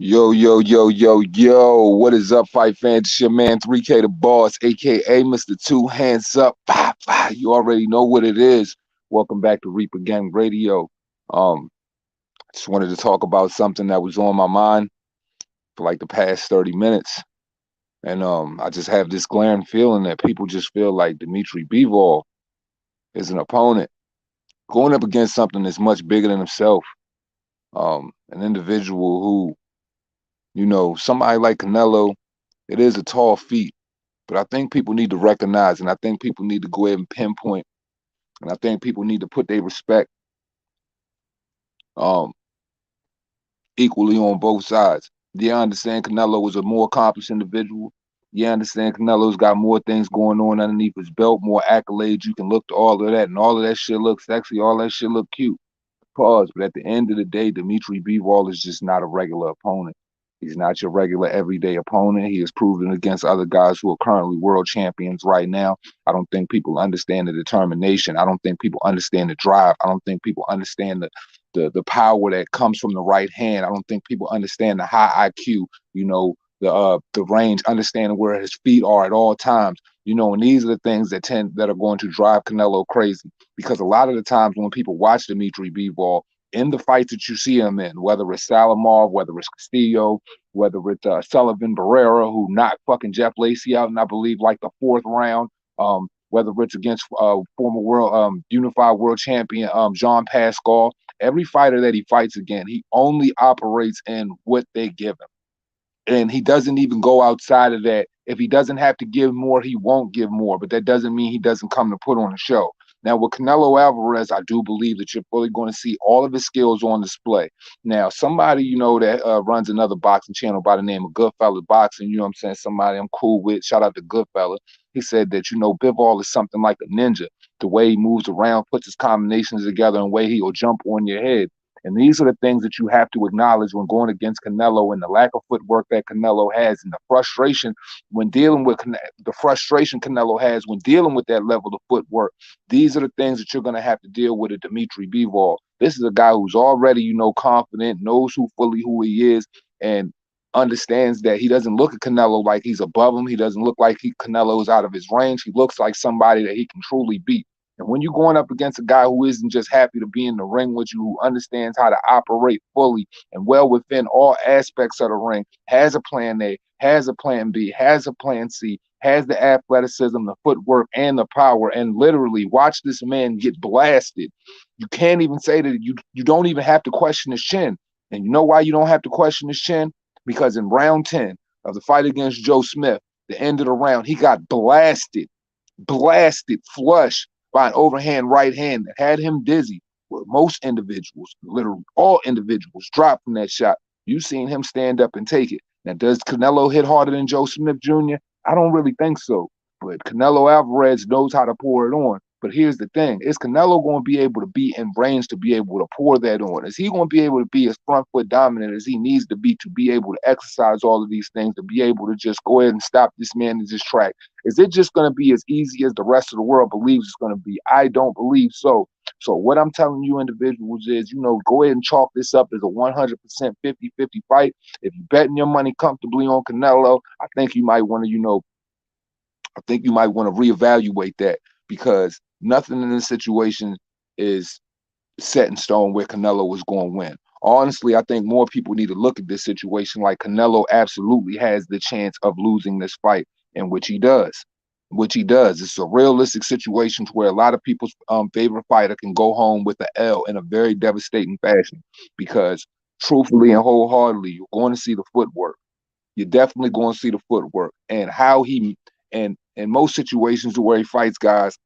Yo, yo, yo, yo, yo. What is up, fight fans? It's your man 3K the Boss, aka Mr. Two Hands Up. Fah, Fah. You already know what it is. Welcome back to Reaper Gang Radio. Um, just wanted to talk about something that was on my mind for like the past 30 minutes. And I just have this glaring feeling that people just feel like Dimitri Bivol is an opponent going up against something that's much bigger than himself. An individual who, somebody like Canelo, it is a tall feat. But I think people need to recognize, and I think people need to go ahead and pinpoint, and I think people need to put their respect um, equally on both sides. Yeah, I understand Canelo is a more accomplished individual. Yeah, I understand Canelo's got more things going on underneath his belt, more accolades. You can look to all of that, and all of that shit looks sexy. All that shit look cute. Pause. But at the end of the day, Dimitri Bivol is just not a regular opponent. He's not your regular everyday opponent. He has proven against other guys who are currently world champions right now. I don't think people understand the determination. I don't think people understand the drive. I don't think people understand the power that comes from the right hand. I don't think people understand the high IQ, the range, understanding where his feet are at all times. And these are the things that are going to drive Canelo crazy. Because a lot of the times when people watch Dimitri Bivol in the fights that you see him in, whether it's Salamov, whether it's Castillo, whether it's Sullivan Barrera, who knocked fucking Jeff Lacey out in, I believe, like the fourth round, whether it's against former world unified world champion Jean Pascal, every fighter that he fights again, he only operates in what they give him. And he doesn't even go outside of that. If he doesn't have to give more, he won't give more. But that doesn't mean he doesn't come to put on a show. Now, with Canelo Alvarez, I do believe that you're fully going to see all of his skills on display. Now, somebody, that runs another boxing channel by the name of Goodfella Boxing, you know what I'm saying? Somebody I'm cool with, shout out to Goodfella. He said that, Bivol is something like a ninja. The way he moves around, puts his combinations together, and the way he'll jump on your head. And these are the things that you have to acknowledge when going against Canelo, and the lack of footwork that Canelo has, and the frustration when dealing with the frustration Canelo has when dealing with that level of footwork. These are the things that you're going to have to deal with at Dimitri Bivol. This is a guy who's already, confident, knows who he is, and understands that he doesn't look at Canelo like he's above him. He doesn't look like Canelo is out of his range. He looks like somebody that he can truly beat. And when you're going up against a guy who isn't just happy to be in the ring with you, who understands how to operate fully and well within all aspects of the ring, has a plan A, has a plan B, has a plan C, has the athleticism, the footwork, and the power, and literally watch this man get blasted. You can't even say that you don't even have to question his chin. And you know why you don't have to question his chin? Because in round 10 of the fight against Joe Smith, the end of the round, he got blasted flush by an overhand right hand that had him dizzy, where most individuals, literally all individuals, drop from that shot. You've seen him stand up and take it. Now, does Canelo hit harder than Joe Smith Jr.? I don't really think so. But Canelo Alvarez knows how to pour it on. But here's the thing. Is Canelo going to be able to be in range to be able to pour that on? Is he going to be able to be as front foot dominant as he needs to be able to exercise all of these things, to be able to just go ahead and stop this man in his track? Is it just going to be as easy as the rest of the world believes it's going to be? I don't believe so. So what I'm telling you individuals is, go ahead and chalk this up as a 100% 50-50 fight. If you're betting your money comfortably on Canelo, I think you might want to, reevaluate that, because nothing in this situation is set in stone where Canelo is going to win. Honestly, I think more people need to look at this situation like Canelo absolutely has the chance of losing this fight, in which he does. It's a realistic situation where a lot of people's favorite fighter can go home with an L in a very devastating fashion, because truthfully and wholeheartedly, you're going to see the footwork. You're definitely going to see the footwork, and how he, and in most situations where he fights guys,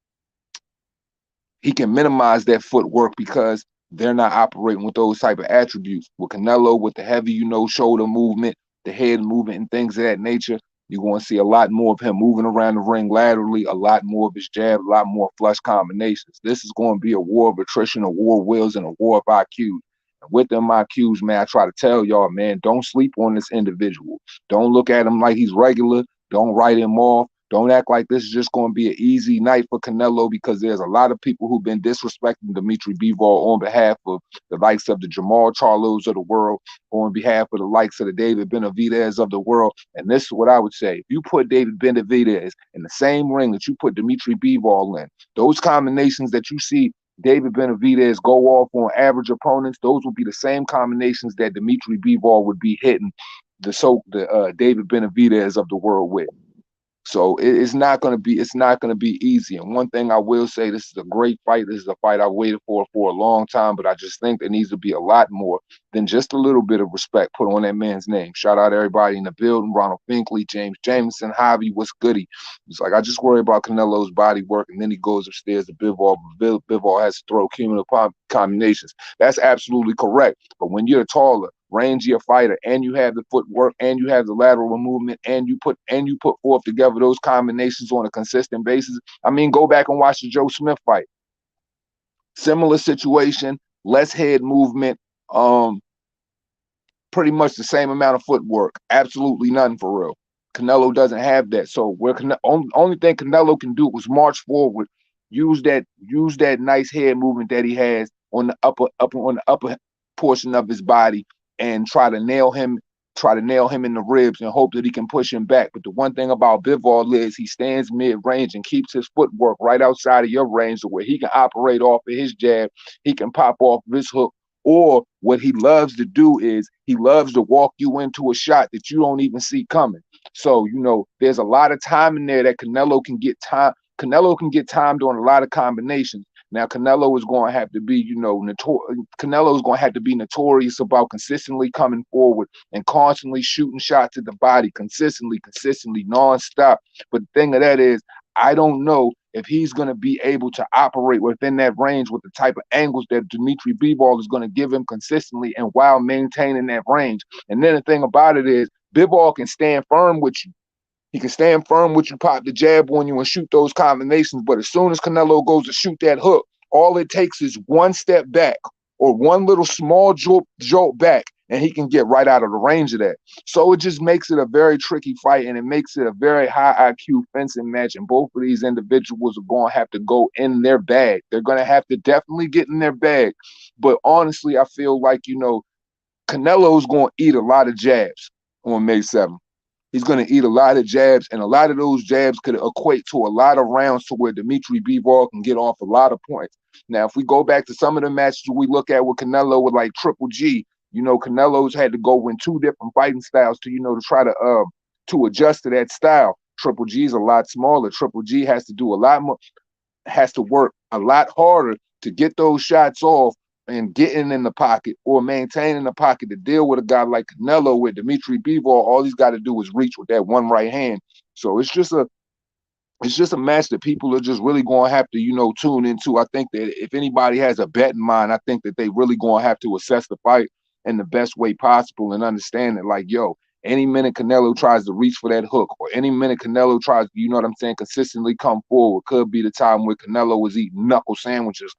he can minimize that footwork because they're not operating with those type of attributes. With Canelo, with the heavy, shoulder movement, the head movement, and things of that nature, you're going to see a lot more of him moving around the ring laterally, a lot more of his jab, a lot more flush combinations. This is going to be a war of attrition, a war of wills, and a war of IQs. And with them IQs, man, I try to tell y'all, man, don't sleep on this individual. Don't look at him like he's regular. Don't write him off. Don't act like this is just going to be an easy night for Canelo, because there's a lot of people who've been disrespecting Dimitri Bivol on behalf of the likes of the Jamal Charlos of the world, on behalf of the likes of the David Benavidez of the world. And this is what I would say. If you put David Benavidez in the same ring that you put Dimitri Bivol in, those combinations that you see David Benavidez go off on average opponents, those would be the same combinations that Dimitri Bivol would be hitting the David Benavidez of the world with. So it's not gonna be easy. And one thing I will say, this is a great fight. This is a fight I waited for a long time, but I just think there needs to be a lot more than just a little bit of respect put on that man's name. Shout out everybody in the building: Ronald Finkley, James Jameson, Javi, what's goody? It's like I just worry about Canelo's body work, and then he goes upstairs to Bivol. Bivol has to throw cumulative combinations. That's absolutely correct. But when you're taller, rangier fighter, and you have the footwork, and you have the lateral movement, and you put forth together those combinations on a consistent basis. I mean, go back and watch the Joe Smith fight. Similar situation, less head movement, pretty much the same amount of footwork. Absolutely nothing for real. Canelo doesn't have that. So only thing Canelo can do is march forward, use that nice head movement that he has on the upper portion of his body, and try to nail him in the ribs and hope that he can push him back. But the one thing about Bivol is he stands mid-range and keeps his footwork right outside of your range, so where he can operate off of his jab, he can pop off of his hook, or what he loves to do is he loves to walk you into a shot that you don't even see coming. So, there's a lot of time in there that Canelo can get time. Canelo can get timed on a lot of combinations. Now, Canelo is going to have to be, Canelo is going to have to be notorious about consistently coming forward and constantly shooting shots at the body, consistently, nonstop. But the thing of that is, I don't know if he's going to be able to operate within that range with the type of angles that Dimitri Bivol is going to give him consistently and while maintaining that range. And then the thing about it is, Bivol can stand firm with you. He can stand firm with you, pop the jab on you, and shoot those combinations. But as soon as Canelo goes to shoot that hook, all it takes is one step back or one little small jolt back, and he can get right out of the range of that. So it just makes it a very tricky fight, and it makes it a very high IQ fencing match. And both of these individuals are going to have to go in their bag. They're going to have to definitely get in their bag. But honestly, I feel like, Canelo's going to eat a lot of jabs on May 7th. He's going to eat a lot of jabs, and a lot of those jabs could equate to a lot of rounds to where Dimitri Bivol can get off a lot of points. Now, if we go back to some of the matches we look at with Canelo with like Triple G, Canelo's had to go in two different fighting styles to try to adjust to that style. Triple G's a lot smaller. Triple G has to do a lot more, has to work a lot harder to get those shots off and getting in the pocket or maintaining the pocket to deal with a guy like Canelo. With Dimitri Bivol, all he's got to do is reach with that one right hand. So it's just a match that people are just really going to have to, tune into. I think that if anybody has a bet in mind, I think that they really going to have to assess the fight in the best way possible and understand that, like, any minute Canelo tries to reach for that hook, or any minute Canelo tries, consistently come forward, could be the time where Canelo is eating knuckle sandwiches.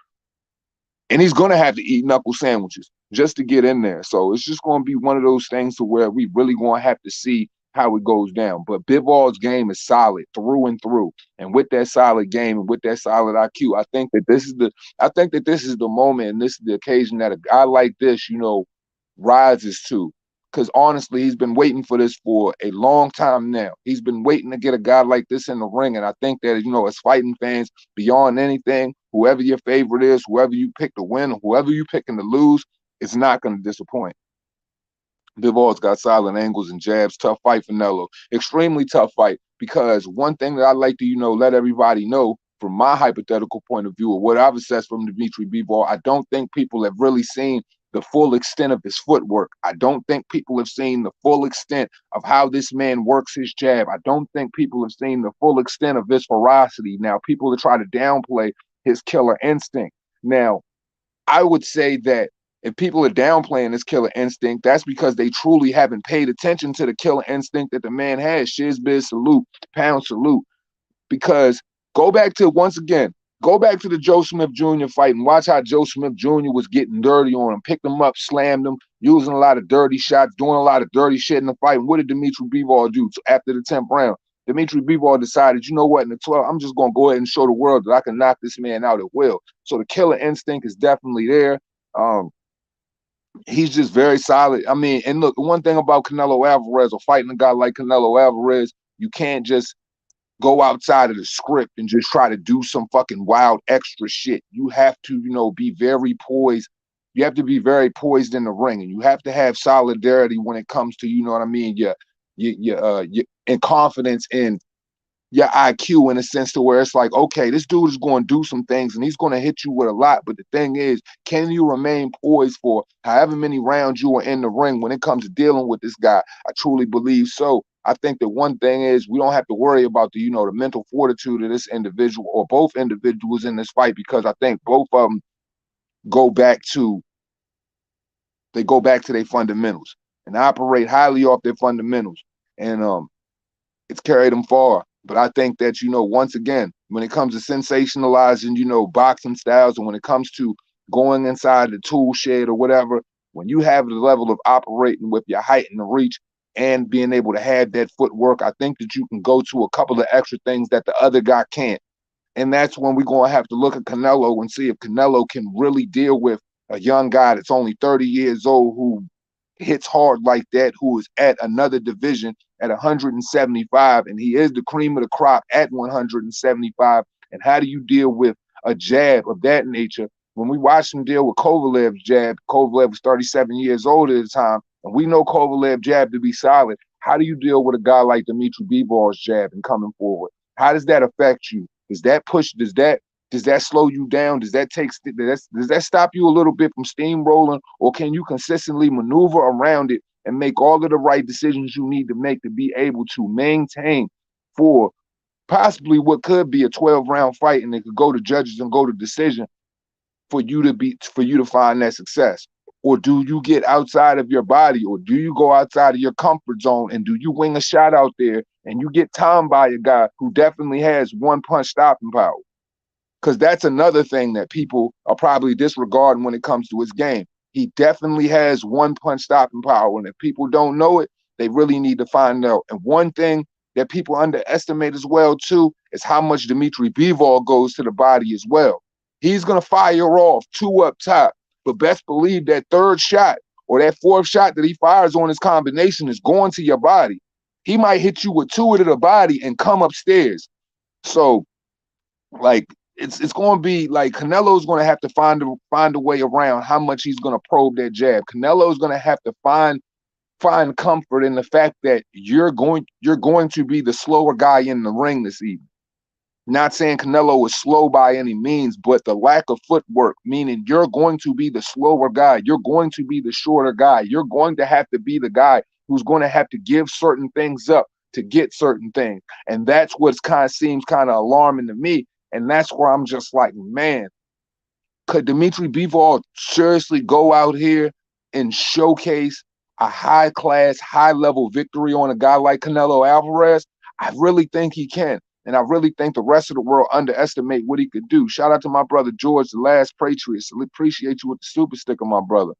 And he's going to have to eat knuckle sandwiches just to get in there. So it's just going to be one of those things to where we really going to have to see how it goes down. But Bivol's game is solid through and through. And with that solid game and with that solid IQ, I think that this is the moment, and this is the occasion that a guy like this, rises to. Because honestly, he's been waiting for this for a long time now. He's been waiting to get a guy like this in the ring. And I think that, as fighting fans, beyond anything, whoever your favorite is, whoever you pick to win, whoever you picking to lose, it's not going to disappoint. Bivol's got solid angles and jabs. Tough fight for Nello. Extremely tough fight, because one thing that I like to, let everybody know from my hypothetical point of view of what I've assessed from Dimitri Bivol, I don't think people have really seen the full extent of his footwork. I don't think people have seen the full extent of how this man works his jab. I don't think people have seen the full extent of his ferocity. Now, people are trying to downplay his killer instinct. Now, I would say that if people are downplaying this killer instinct, that's because they truly haven't paid attention to the killer instinct that the man has. Shizbiz salute, pound salute. Because go back to the Joe Smith Jr. fight and watch how Joe Smith Jr. was getting dirty on him, picked him up, slammed him, using a lot of dirty shots, doing a lot of dirty shit in the fight. And what did Dimitri Bivol do after the 10th round? Dimitri Bivol decided, you know what, in the 12, I'm just going to go ahead and show the world that I can knock this man out at will. So the killer instinct is definitely there. Um, he's just very solid. I mean, and look, one thing about Canelo Alvarez or fighting a guy like Canelo Alvarez, you can't just go outside of the script and just try to do some fucking wild extra shit. You have to, be very poised. You have to be very poised in the ring, and you have to have solidarity when it comes to, you know what I mean, your and confidence in your IQ in a sense to where it's like, okay, this dude is going to do some things and he's going to hit you with a lot. But the thing is, can you remain poised for however many rounds you are in the ring when it comes to dealing with this guy? I truly believe so. I think that one thing is we don't have to worry about the mental fortitude of this individual or both individuals in this fight, because I think both of them go back to their fundamentals and operate highly off their fundamentals. And it's carried them far. But I think that, once again, when it comes to sensationalizing, boxing styles, and when it comes to going inside the tool shed or whatever, when you have the level of operating with your height and the reach and being able to have that footwork, I think that you can go to a couple of extra things that the other guy can't. And that's when we're going to have to look at Canelo and see if Canelo can really deal with a young guy that's only 30 years old who hits hard like that, who is at another division at 175, and he is the cream of the crop at 175. And how do you deal with a jab of that nature? When we watched him deal with Kovalev's jab, Kovalev was 37 years old at the time, and we know Kovalev's jab to be solid. How do you deal with a guy like Dimitri Bivol's jab and coming forward? How does that affect you? Does that push? Does that slow you down? Does that stop you a little bit from steamrolling, or can you consistently maneuver around it and make all of the right decisions you need to make to be able to maintain for possibly what could be a 12-round fight, and it could go to judges and go to decision for you to find that success? Or do you get outside of your body, or do you go outside of your comfort zone, and do you wing a shot out there and you get timed by a guy who definitely has one punch stopping power? Because that's another thing that people are probably disregarding when it comes to his game. He definitely has one punch stopping power, and if people don't know it, they really need to find out. And one thing that people underestimate as well too is how much Dimitri Bivol goes to the body as well. He's gonna fire off two up top, but best believe that third shot or that fourth shot that he fires on his combination is going to your body. He might hit you with two to the body and come upstairs. So, like, it's going to be like Canelo's going to have to find a way around how much he's going to probe that jab. Canelo's going to have to find comfort in the fact that you're going to be the slower guy in the ring this evening. Not saying Canelo is slow by any means, but the lack of footwork, meaning you're going to be the slower guy. You're going to be the shorter guy. You're going to have to be the guy who's going to have to give certain things up to get certain things. And that's what seems kind of alarming to me. And that's where I'm just like, man, could Dimitri Bivol seriously go out here and showcase a high class, high level victory on a guy like Canelo Alvarez? I really think he can. And I really think the rest of the world underestimate what he could do. Shout out to my brother George, the last Patriot. So appreciate you with the super sticker, my brother.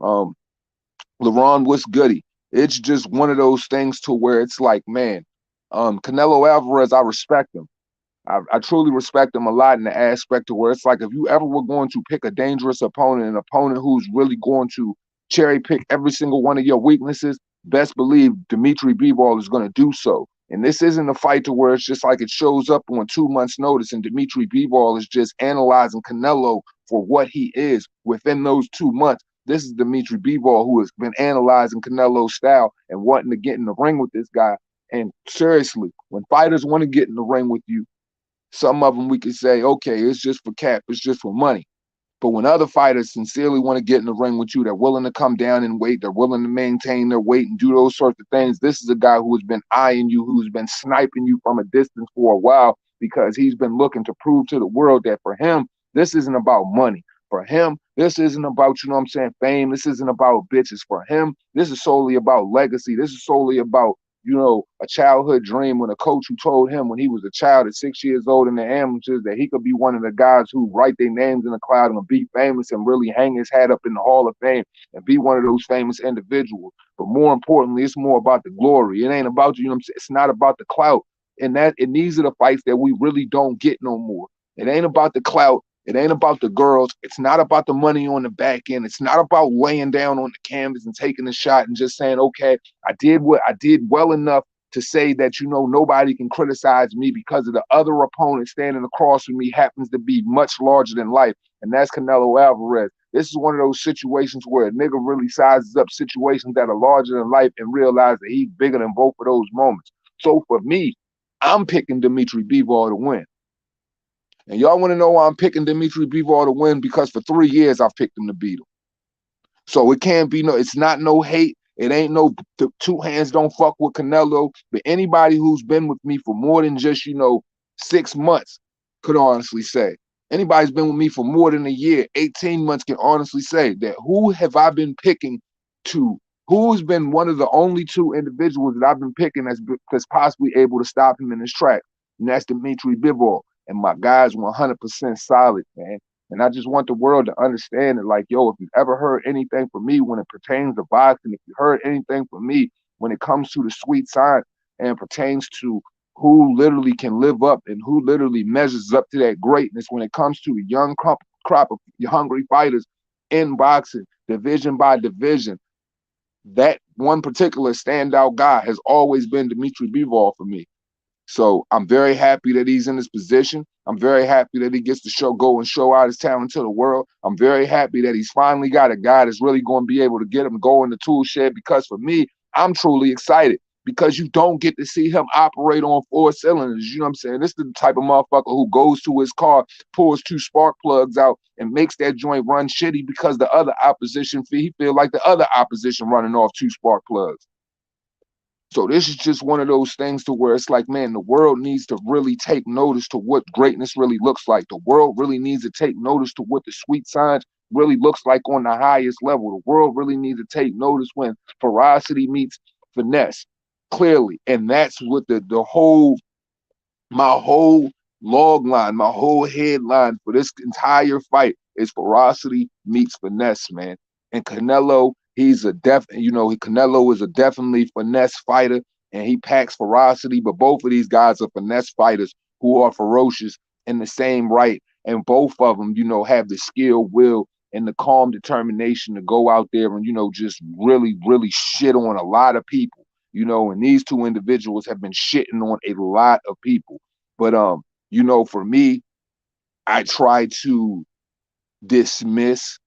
LeRon, what's goody? It's just one of those things to where it's like, man, Canelo Alvarez, I respect him. I truly respect him a lot in the aspect of where it's like, if you ever were going to pick a dangerous opponent, an opponent who's really going to cherry pick every single one of your weaknesses, best believe Dimitri Bivol is going to do so. And this isn't a fight to where it's just like it shows up on 2 months' notice and Dimitri Bivol is just analyzing Canelo for what he is within those 2 months. This is Dimitri Bivol who has been analyzing Canelo's style and wanting to get in the ring with this guy. And seriously, when fighters want to get in the ring with you, some of them we could say, okay, it's just for cap, it's just for money. But when other fighters sincerely want to get in the ring with you, they're willing to come down in weight, they're willing to maintain their weight and do those sorts of things. This is a guy who has been eyeing you, who's been sniping you from a distance for a while, because he's been looking to prove to the world that for him, this isn't about money. For him, this isn't about, fame. This isn't about bitches. For him, this is solely about legacy. This is solely about, a childhood dream, when a coach who told him when he was a child at 6 years old in the amateurs that he could be one of the guys who write their names in the cloud and be famous and really hang his hat up in the Hall of Fame and be one of those famous individuals. But more importantly, it's more about the glory. It ain't about, it's not about the clout. And these are the fights that we really don't get no more. It ain't about the clout. It ain't about the girls. It's not about the money on the back end. It's not about laying down on the canvas and taking a shot and just saying, okay, I did well enough to say that, nobody can criticize me because of the other opponent standing across from me happens to be much larger than life. And that's Canelo Alvarez. This is one of those situations where a nigga really sizes up situations that are larger than life and realize that he's bigger than both of those moments. So for me, I'm picking Dimitri Bivol to win. And y'all want to know why I'm picking Dimitri Bivol to win? Because for 3 years I've picked him to beat him. So it can't be it's not no hate. It ain't no two hands don't fuck with Canelo. But anybody who's been with me for more than just, 6 months could honestly say. Anybody's been with me for more than a year, 18 months can honestly say that who have I been picking to? Who's been one of the only two individuals that I've been picking that's possibly able to stop him in his tracks? And that's Dimitri Bivol. And my guy's 100% solid, man. And I just want the world to understand that, like, yo, if you've ever heard anything from me when it pertains to boxing, if you heard anything from me when it comes to the sweet science and pertains to who literally can live up and who literally measures up to that greatness when it comes to a young crop of hungry fighters in boxing, division by division, that one particular standout guy has always been Dimitri Bivol for me. So I'm very happy that he's in this position. I'm very happy that he gets to go and show out his talent to the world. I'm very happy that he's finally got a guy that's really going to be able to get him going the tool shed, because for me, I'm truly excited because you don't get to see him operate on 4 cylinders. You know what I'm saying? This is the type of motherfucker who goes to his car, pulls 2 spark plugs out, and makes that joint run shitty because the other opposition, he feel like the other opposition running off 2 spark plugs. So this is just one of those things to where it's like, man, the world needs to really take notice to what greatness really looks like. The world really needs to take notice to what the sweet science really looks like on the highest level. The world really needs to take notice when ferocity meets finesse, clearly. And that's what my whole log line, my whole headline for this entire fight is ferocity meets finesse, man. And Canelo, Canelo is a definitely finesse fighter and he packs ferocity, but both of these guys are finesse fighters who are ferocious in the same right. And both of them, have the skill, will, and the calm determination to go out there and, just really, really shit on a lot of people. And these two individuals have been shitting on a lot of people. But for me, I try to dismiss,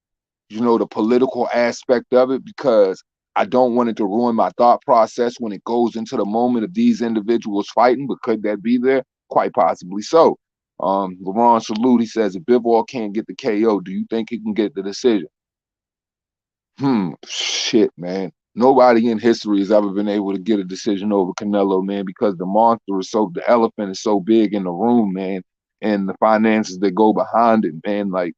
the political aspect of it because I don't want it to ruin my thought process when it goes into the moment of these individuals fighting. But could that be there? Quite possibly so. LeBron Salute, he says, if Bivol can't get the KO, do you think he can get the decision? Shit, man. Nobody in history has ever been able to get a decision over Canelo, man, because the elephant is so big in the room, man, and the finances that go behind it, man. Like,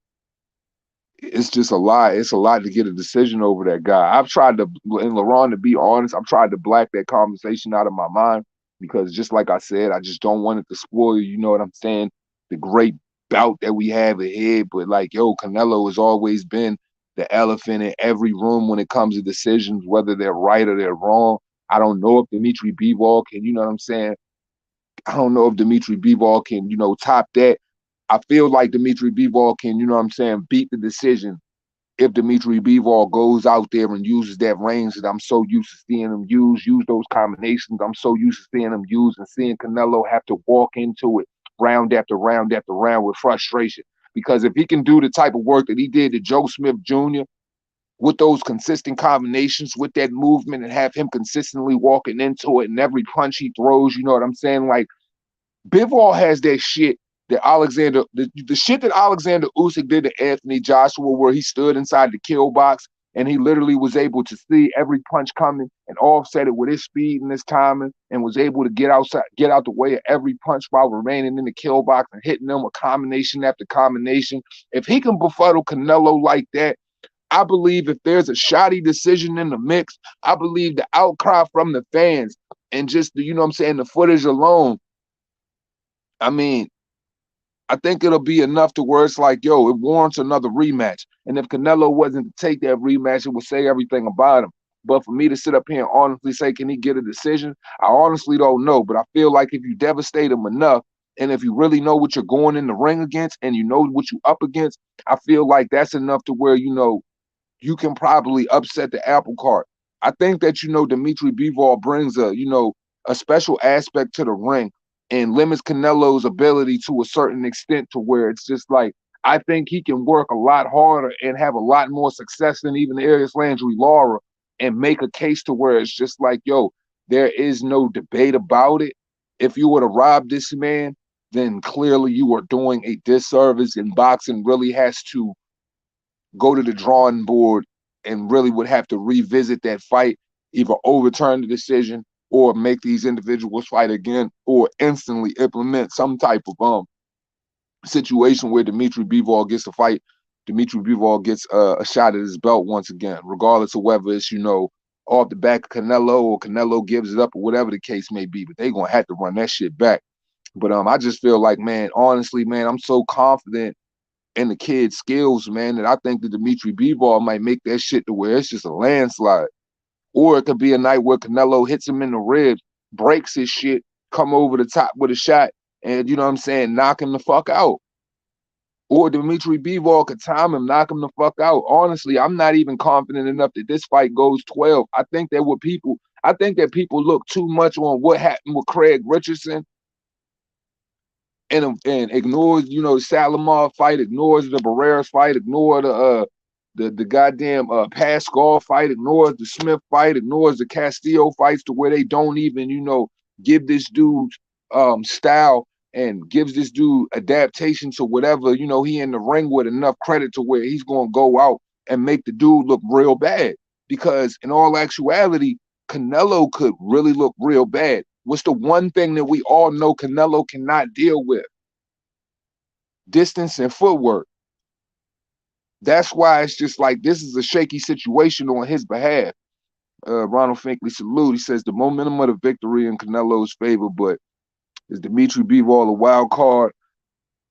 it's just a lot. It's a lot to get a decision over that guy. I've tried to, and LeBron, to be honest, I've tried to black that conversation out of my mind because, just like I said, I just don't want it to spoil, you know what I'm saying, the great bout that we have ahead. But like, yo, Canelo has always been the elephant in every room when it comes to decisions, whether they're right or they're wrong. I don't know if Dimitri Bivol can, you know what I'm saying? I don't know if Dimitri Bivol can, top that. I feel like Dimitri Bivol can, beat the decision if Dimitri Bivol goes out there and uses that range that I'm so used to seeing him use those combinations I'm so used to seeing him use, and seeing Canelo have to walk into it round after round after round with frustration. Because if he can do the type of work that he did to Joe Smith Jr., with those consistent combinations, with that movement, and have him consistently walking into it and every punch he throws, you know what I'm saying? Like, Bivol has that shit that the shit that Alexander Usyk did to Anthony Joshua, where he stood inside the kill box and he literally was able to see every punch coming and offset it with his speed and his timing, and was able to get out the way of every punch while remaining in the kill box and hitting them with combination after combination. If he can befuddle Canelo like that, I believe if there's a shoddy decision in the mix, I believe the outcry from the fans and just the footage alone, I mean, I think it'll be enough to where it's like, yo, it warrants another rematch. And if Canelo wasn't to take that rematch, it would say everything about him. But for me to sit up here and honestly say, can he get a decision? I honestly don't know. But I feel like if you devastate him enough, and if you really know what you're going in the ring against, and you know what you up against, I feel like that's enough to where, you can probably upset the apple cart. I think that, Dimitri Bivol brings a special aspect to the ring and limits Canelo's ability to a certain extent to where it's just like, I think he can work a lot harder and have a lot more success than even Arias Landry Lara and make a case to where it's just like, yo, there is no debate about it. If you were to rob this man, then clearly you are doing a disservice, and boxing really has to go to the drawing board and really would have to revisit that fight, either overturn the decision or make these individuals fight again, or instantly implement some type of situation where Dimitri Bivol gets a fight. Dimitri Bivol gets a shot at his belt once again, regardless of whether it's, off the back of Canelo or Canelo gives it up or whatever the case may be. But they're going to have to run that shit back. But I just feel like, man, honestly, man, I'm so confident in the kid's skills, man, that I think that Dimitri Bivol might make that shit to where it's just a landslide. Or it could be a night where Canelo hits him in the ribs, breaks his shit, come over the top with a shot, and, you know what I'm saying, knock him the fuck out. Or Dimitri Bivol could time him, knock him the fuck out. Honestly, I'm not even confident enough that this fight goes 12. I think that people look too much on what happened with Craig Richardson and ignores, the Salamov fight, ignores the Barreras fight, ignore the goddamn Pascal fight, ignores the Smith fight, ignores the Castillo fights, to where they don't even, give this dude style and gives this dude adaptation to whatever, he in the ring with, enough credit to where he's gonna go out and make the dude look real bad. Because in all actuality, Canelo could really look real bad. What's the one thing that we all know Canelo cannot deal with? Distance and footwork. That's why it's just like, this is a shaky situation on his behalf. Ronald Finkley salute. He says the momentum of the victory in Canelo's favor, but is Dimitri Bivol a wild card?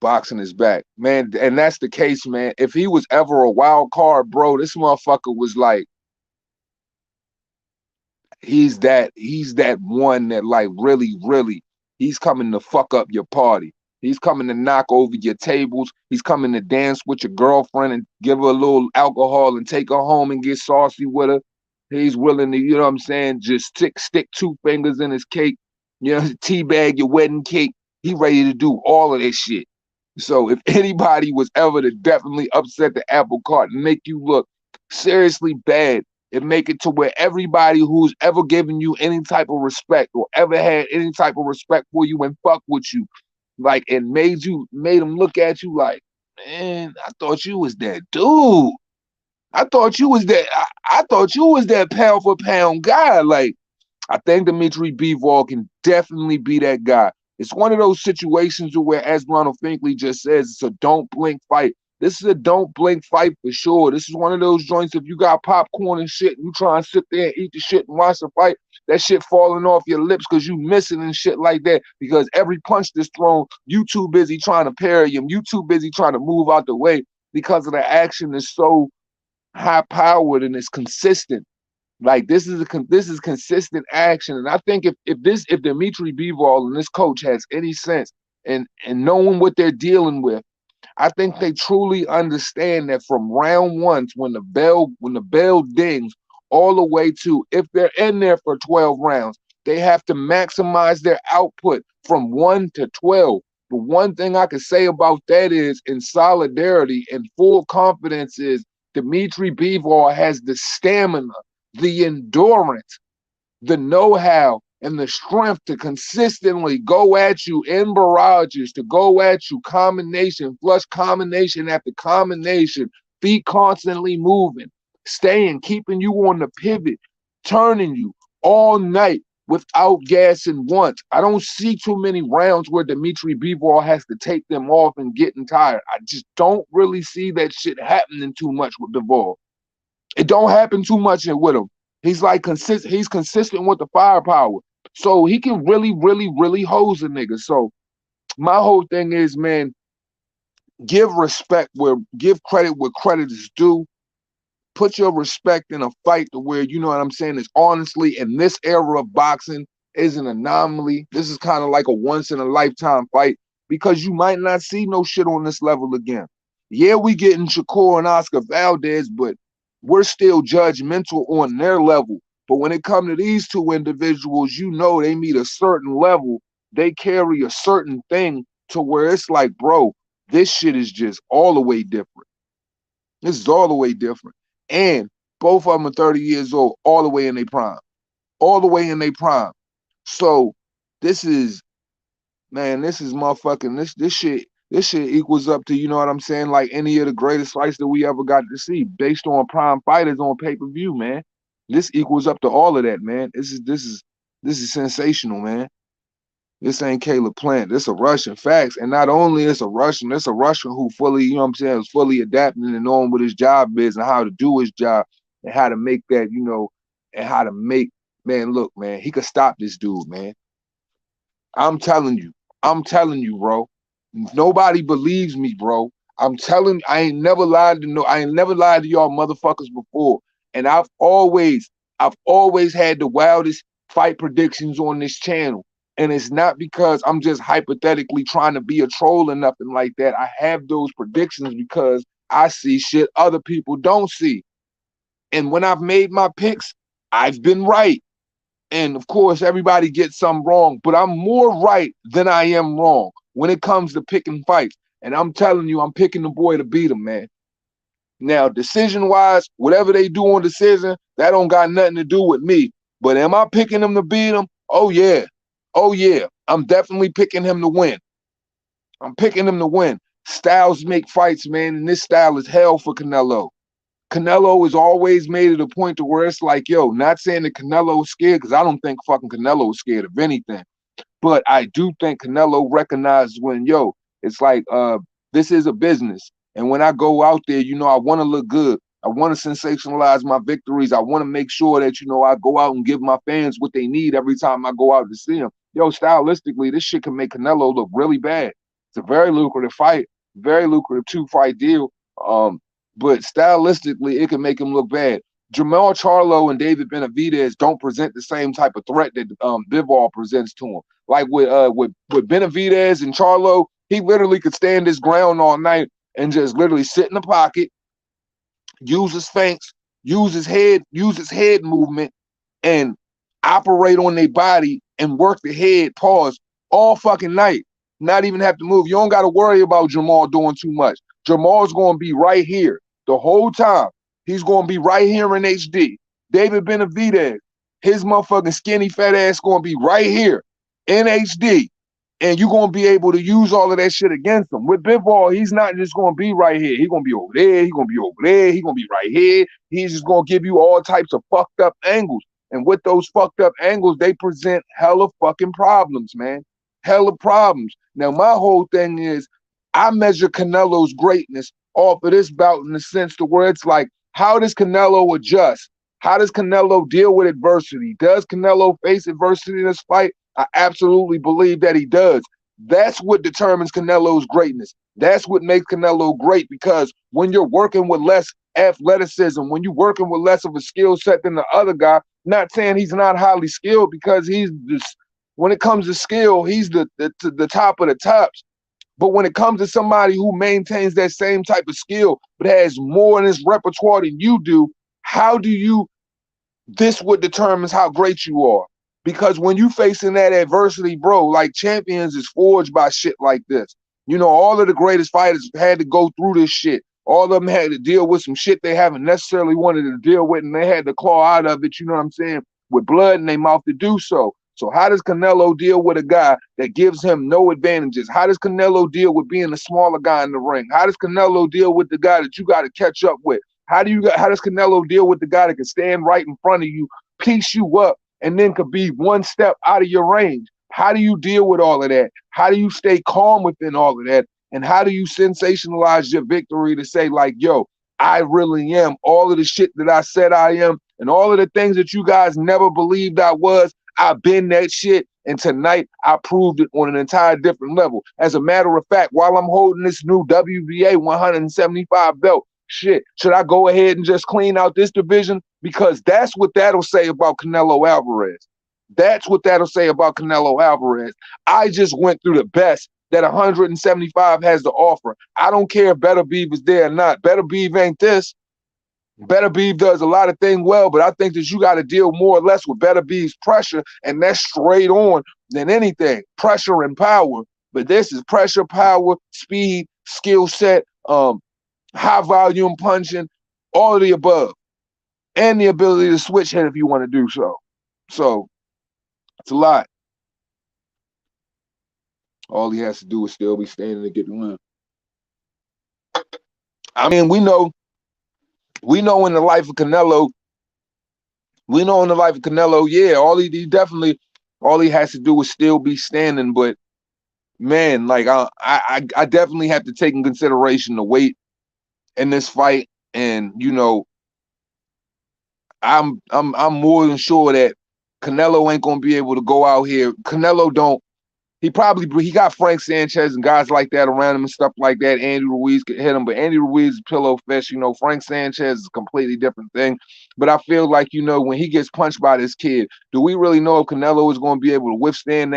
Boxing is back, man. And that's the case, man. If he was ever a wild card, bro, this motherfucker was like, he's that one that, like, really, he's coming to fuck up your party. He's coming to knock over your tables. He's coming to dance with your girlfriend and give her a little alcohol and take her home and get saucy with her. He's willing to, you know what I'm saying, just stick two fingers in his cake, teabag your wedding cake. He ready to do all of this shit. So if anybody was ever to definitely upset the apple cart and make you look seriously bad, and make it to where everybody who's ever given you any type of respect or ever had any type of respect for you and fuck with you, like, and made them look at you like, man, I thought you was that dude. I thought you was that pound for pound guy. Like, I think Dimitri Bivol can definitely be that guy. It's one of those situations where, as Ronald Finkley just says, it's a don't blink fight. This is a don't blink fight for sure. This is one of those joints, if you got popcorn and shit, and you try and sit there and eat the shit and watch the fight, that shit falling off your lips because you missing and shit like that. Because every punch that's thrown, you too busy trying to parry him. You too busy trying to move out the way because of the action is so high powered and it's consistent. Like, this is consistent action, and I think if Dimitri Bivol and this coach has any sense and knowing what they're dealing with, I think they truly understand that from round one, when the bell dings, all the way to, if they're in there for 12 rounds, they have to maximize their output from 1 to 12. The one thing I can say about that is, in solidarity and full confidence, is Dimitri Bivol has the stamina, the endurance, the know-how, and the strength to consistently go at you in barrages, to go at you flush combination after combination, feet constantly moving, keeping you on the pivot, turning you all night without gassing once. I don't see too many rounds where Dimitri Bivol has to take them off and getting tired. I just don't really see that shit happening too much with Bivol. It don't happen too much with him. He's like he's consistent with the firepower. So he can really hose a nigga. So my whole thing is, man, give credit where credit is due. Put your respect in a fight to where, you know what I'm saying, is honestly, in this era of boxing, is an anomaly. This is kind of like a once in a lifetime fight because you might not see no shit on this level again. Yeah, we getting Shakur and Oscar Valdez, but we're still judgmental on their level. But when it comes to these two individuals, you know they meet a certain level. They carry a certain thing to where it's like, bro, this shit is just all the way different. This is all the way different. And both of them are 30 years old, all the way in their prime. All the way in their prime. So this is, man, this is motherfucking, this shit equals up to, you know what I'm saying, like any of the greatest fights that we ever got to see based on prime fighters on pay-per-view, man. This equals up to all of that, man. This is sensational, man. This ain't Caleb Plant. This a Russian, facts. And not only is a Russian, it's a Russian who fully, you know what I'm saying, is fully adapting and knowing what his job is and how to do his job and how to make that, you know, and how to make, man, look, man, he could stop this dude, man. I'm telling you. I'm telling you, bro. Nobody believes me, bro. I ain't never lied to I ain't never lied to y'all motherfuckers before. And I've always had the wildest fight predictions on this channel. And it's not because I'm just hypothetically trying to be a troll or nothing like that. I have those predictions because I see shit other people don't see. And when I've made my picks, I've been right. And of course, everybody gets some wrong, but I'm more right than I am wrong when it comes to picking fights. And I'm telling you, I'm picking the boy to beat him, man. Now, decision-wise, whatever they do on decision, that don't got nothing to do with me. But am I picking him to beat him? Oh, yeah. Oh, yeah. I'm definitely picking him to win. I'm picking him to win. Styles make fights, man, and this style is hell for Canelo. Canelo has always made it a point to where it's like, yo, not saying that Canelo is scared, because I don't think fucking Canelo is scared of anything. But I do think Canelo recognizes when, yo, it's like, this is a business. And when I go out there, you know, I want to look good. I want to sensationalize my victories. I want to make sure that, you know, I go out and give my fans what they need every time I go out to see them. Yo, stylistically, this shit can make Canelo look really bad. It's a very lucrative fight, very lucrative two-fight deal. But stylistically, it can make him look bad. Jamal Charlo and David Benavidez don't present the same type of threat that Bivol presents to him. Like with Benavidez and Charlo, he literally could stand his ground all night and just literally sit in the pocket, use his feints, use his head movement, and operate on their body and work the head, pause, all fucking night. Not even have to move. You don't got to worry about Jamal doing too much. Jamal's going to be right here the whole time. He's going to be right here in HD. David Benavidez, his motherfucking skinny fat ass going to be right here in HD. And you're going to be able to use all of that shit against him. With Bivol, he's not just going to be right here. He's going to be over there. He's going to be over there. He's going to be right here. He's just going to give you all types of fucked up angles. And with those fucked up angles, they present hella fucking problems, man. Hella problems. Now, my whole thing is, I measure Canelo's greatness off of this bout in the sense to where it's like, how does Canelo adjust? How does Canelo deal with adversity? Does Canelo face adversity in this fight? I absolutely believe that he does. That's what determines Canelo's greatness. That's what makes Canelo great, because when you're working with less athleticism, when you're working with less of a skill set than the other guy, not saying he's not highly skilled, because he's just, when it comes to skill, he's the top of the tops. But when it comes to somebody who maintains that same type of skill, but has more in his repertoire than you do, this what determines how great you are. Because when you facing that adversity, bro, like champions is forged by shit like this. You know, all of the greatest fighters had to go through this shit. All of them had to deal with some shit they haven't necessarily wanted to deal with, and they had to claw out of it, you know what I'm saying, with blood in their mouth to do so. So how does Canelo deal with a guy that gives him no advantages? How does Canelo deal with being a smaller guy in the ring? How does Canelo deal with the guy that you got to catch up with? How does Canelo deal with the guy that can stand right in front of you, piece you up, and then could be one step out of your range? How do you deal with all of that? How do you stay calm within all of that? And how do you sensationalize your victory to say, like, yo, I really am all of the shit that I said I am, and all of the things that you guys never believed I was, I've been that shit, and tonight I proved it on an entire different level. As a matter of fact, while I'm holding this new WBA 175 belt, shit, should I go ahead and just clean out this division? Because that's what that'll say about Canelo Alvarez. That's what that'll say about Canelo Alvarez. I just went through the best that 175 has to offer. I don't care if Better Beef is there or not. Better Beef ain't this. Better Beef does a lot of things well, but I think that you got to deal more or less with Better Beef's pressure, and that's straight on than anything. Pressure and power. But this is pressure, power, speed, skill set, high volume punching, all of the above, and the ability to switch hit if you want to do so. So it's a lot. All he has to do is still be standing to get the win. I mean, we know in the life of Canelo, yeah, all he has to do is still be standing. But man, like I definitely have to take in consideration the weight in this fight, and I'm more than sure that Canelo ain't gonna be able to go out here. Canelo don't. He got Frank Sanchez and guys like that around him and stuff like that. Andy Ruiz could hit him, but Andy Ruiz is pillow fish. Frank Sanchez is a completely different thing. But I feel like, when he gets punched by this kid, do we really know if Canelo is going to be able to withstand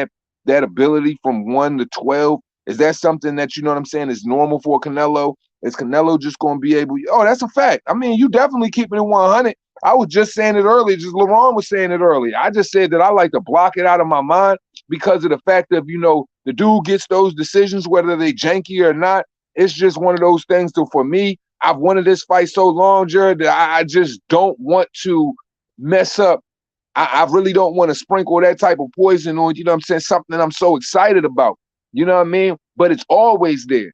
that ability from 1 to 12? Is that something that, you know what I'm saying, is normal for Canelo? Is Canelo just going to be able? Oh, that's a fact. I mean, you definitely keeping it 100. I was just saying it earlier. Just LeBron was saying it earlier. I just said that I like to block it out of my mind because of the fact of, the dude gets those decisions, whether they janky or not. It's just one of those things. So for me, I've wanted this fight so long, Jared, that I just don't want to mess up. I really don't want to sprinkle that type of poison on, something I'm so excited about. You know what I mean? But it's always there.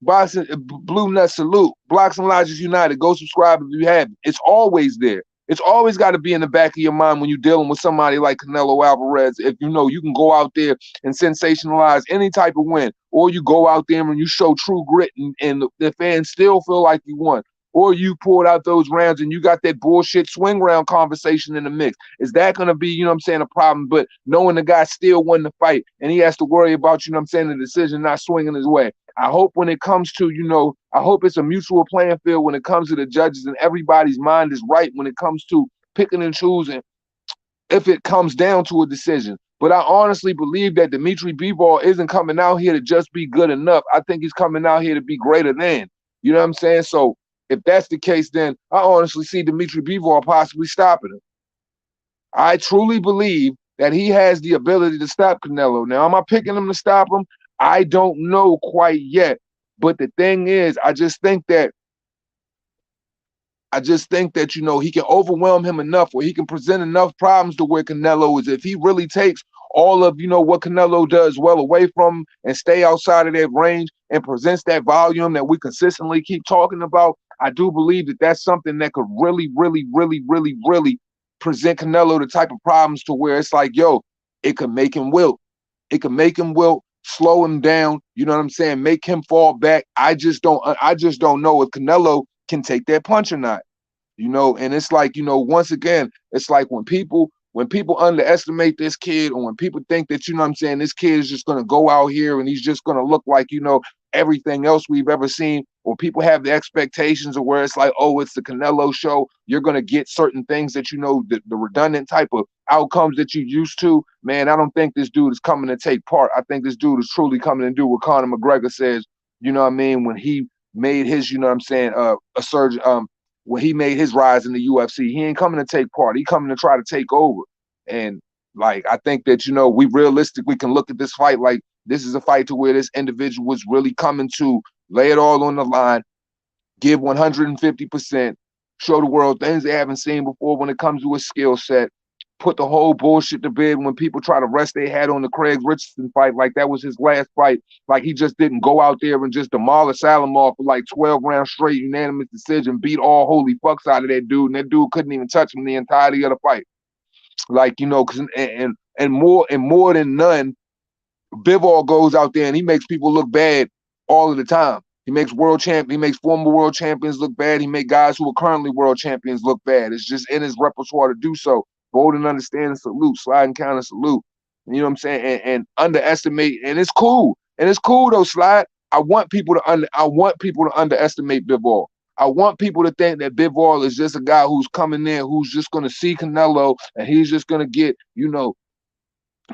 Boxing, Blue Nut Salute, Blocks and Lodges United. Go subscribe if you haven't. It's always there. It's always got to be in the back of your mind when you're dealing with somebody like Canelo Alvarez. If you can go out there and sensationalize any type of win, or you go out there and you show true grit and the fans still feel like you won, or you pulled out those rounds and you got that bullshit swing round conversation in the mix. Is that going to be, a problem? But knowing the guy still won the fight and he has to worry about, the decision not swinging his way. I hope when it comes to, I hope it's a mutual playing field when it comes to the judges and everybody's mind is right when it comes to picking and choosing if it comes down to a decision. But I honestly believe that Dimitri Bivol isn't coming out here to just be good enough. I think he's coming out here to be greater than. You know what I'm saying? So if that's the case, then I honestly see Dimitri Bivol possibly stopping him. I truly believe that he has the ability to stop Canelo. Now, am I picking him to stop him? I don't know quite yet. But the thing is, I just think that, he can overwhelm him enough, or he can present enough problems to where Canelo is, if he really takes all of, what Canelo does well away from him and stay outside of that range and presents that volume that we consistently keep talking about, I do believe that that's something that could really, really, really, really, really present Canelo the type of problems to where it's like, it could make him wilt. It could make him wilt, slow him down, you know what I'm saying, make him fall back. I just don't know if Canelo can take that punch or not. And it's like, once again, it's like when people underestimate this kid, or when people think that, this kid is just going to go out here and he's just going to look like, everything else we've ever seen, or people have the expectations of where it's like, oh, it's the Canelo show. You're going to get certain things that, the redundant type of outcomes that you used to. Man, I don't think this dude is coming to take part. I think this dude is truly coming to do what Conor McGregor says, when he made his, a surge, when he made his rise in the UFC. He ain't coming to take part. He coming to try to take over. And like, I think that, we realistically can look at this fight like this is a fight to where this individual was really coming to lay it all on the line, give 150%, show the world things they haven't seen before when it comes to his skill set, put the whole bullshit to bed when people try to rest their head on the Craig Richardson fight like that was his last fight. Like he just didn't go out there and just demolish Salamov for like 12 rounds straight, unanimous decision, beat all holy fucks out of that dude, and that dude couldn't even touch him the entirety of the fight. Like, cause, and more than none, Bivol goes out there and he makes people look bad all of the time. He makes former world champions look bad. He makes guys who are currently world champions look bad. It's just in his repertoire to do so. Bold and understanding salute, slide and counter salute. You know what I'm saying? And underestimate, and it's cool. And it's cool though, Slide. I want people to underestimate Bivol. I want people to think that Bivol is just a guy who's coming in, who's just going to see Canelo and he's just going to get, you know,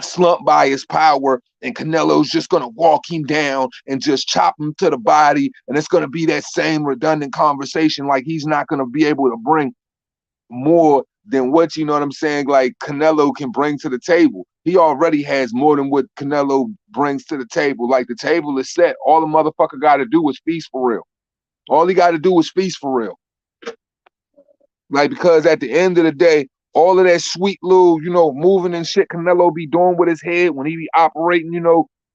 slumped by his power, and Canelo's just going to walk him down and just chop him to the body. And it's going to be that same redundant conversation. Like he's not going to be able to bring more than what, you know what I'm saying, like Canelo can bring to the table. He already has more than what Canelo brings to the table. Like the table is set. All the motherfucker got to do is feast for real. All he got to do is feast for real. Like, because at the end of the day, all of that sweet little, you know, moving and shit Canelo be doing with his head when he be operating,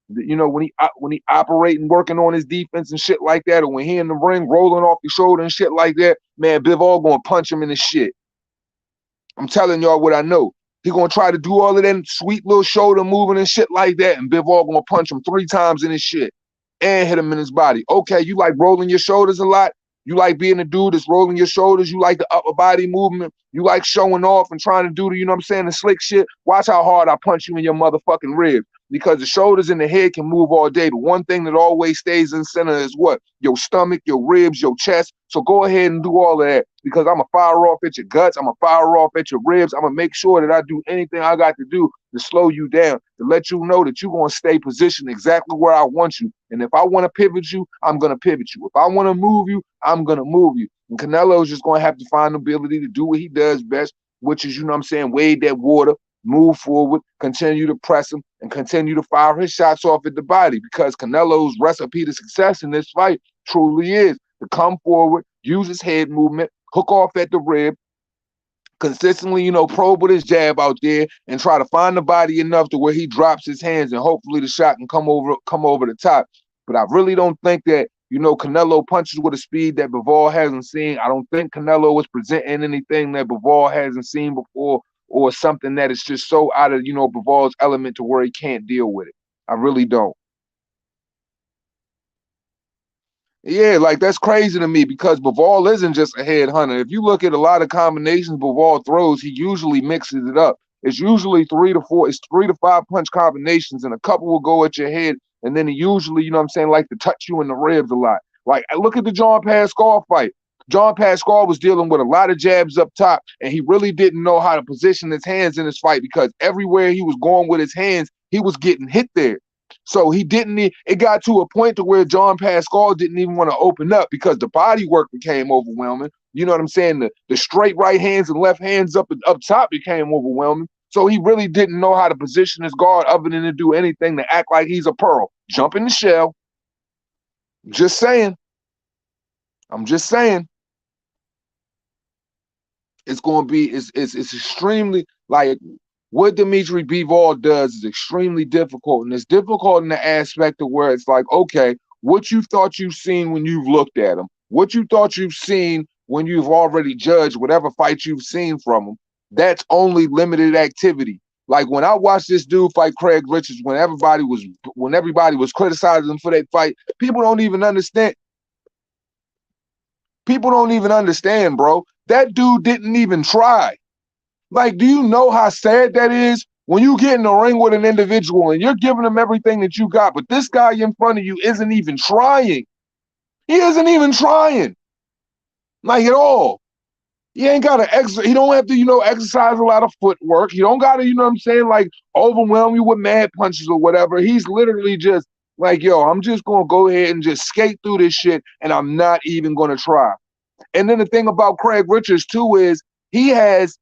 when he operating, working on his defense and shit like that, or when he in the ring rolling off the shoulder and shit like that, man, Bivol gonna punch him in the shit. I'm telling y'all what I know. He gonna try to do all of that sweet little shoulder moving and shit like that, and Bivol gonna punch him 3 times in his shit and hit him in his body. Okay, you like rolling your shoulders a lot? You like being a dude that's rolling your shoulders? You like the upper body movement? You like showing off and trying to do the, you know what I'm saying, the slick shit? Watch how hard I punch you in your motherfucking ribs. Because the shoulders and the head can move all day. But one thing that always stays in center is what? Your stomach, your ribs, your chest. So go ahead and do all of that, because I'm going to fire off at your guts. I'm going to fire off at your ribs. I'm going to make sure that I do anything I got to do to slow you down, to let you know that you're going to stay positioned exactly where I want you. And if I want to pivot you, I'm going to pivot you. If I want to move you, I'm going to move you. And Canelo's just going to have to find the ability to do what he does best, which is, you know what I'm saying, wade that water, move forward, continue to press him, and continue to fire his shots off at the body, because Canelo's recipe to success in this fight truly is to come forward, use his head movement, hook off at the rib, consistently, you know, probe with his jab out there and try to find the body enough to where he drops his hands and hopefully the shot can come over the top. But I really don't think that, you know, Canelo punches with a speed that Bivol hasn't seen. I don't think Canelo is presenting anything that Bivol hasn't seen before, or something that is just so out of, you know, Bivol's element to where he can't deal with it. I really don't. Yeah, like that's crazy to me, because Bivol isn't just a headhunter. If you look at a lot of combinations Bivol throws, he usually mixes it up. It's usually 3 to 5 punch combinations, and a couple will go at your head, and then he usually, you know what I'm saying, like to touch you in the ribs a lot. Like, look at the John Pascal fight. John Pascal was dealing with a lot of jabs up top, and he really didn't know how to position his hands in this fight, because everywhere he was going with his hands, he was getting hit there. So he didn't need, it got to a point to where John Pascal didn't even want to open up, because the body work became overwhelming. You know what I'm saying? The straight right hands and left hands up top became overwhelming. So he really didn't know how to position his guard other than to do anything to act like he's a pearl. Jump in the shell. Just saying. I'm just saying. It's going to be, it's extremely, like, what Dimitri Bivol does is extremely difficult. And it's difficult in the aspect of where it's like, okay, what you thought you've seen when you've looked at him, what you thought you've seen when you've already judged whatever fight you've seen from him, that's only limited activity. Like when I watched this dude fight Craig Richards, when everybody was criticizing him for that fight, people don't even understand. People don't even understand, bro. That dude didn't even try. Like, do you know how sad that is when you get in the ring with an individual and you're giving them everything that you got, but this guy in front of you isn't even trying. He isn't even trying, like, at all. He ain't got to he don't have to, you know, exercise a lot of footwork. He don't got to, you know what I'm saying, like, overwhelm you with mad punches or whatever. He's literally just like, yo, I'm just going to go ahead and just skate through this shit, and I'm not even going to try. And then the thing about Craig Richards, too, is he has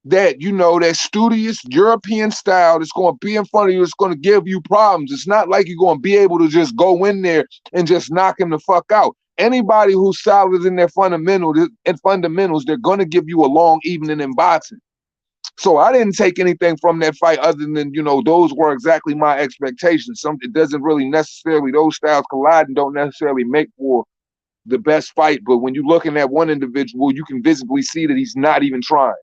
that, you know, that studious European style that's going to be in front of you. It's going to give you problems. It's not like you're going to be able to just go in there and just knock him the fuck out. Anybody who's solid in their fundamentals, they're going to give you a long evening in boxing. So I didn't take anything from that fight other than, you know, those were exactly my expectations. It doesn't really necessarily, those styles collide and don't necessarily make for the best fight. But when you're looking at one individual, you can visibly see that he's not even trying.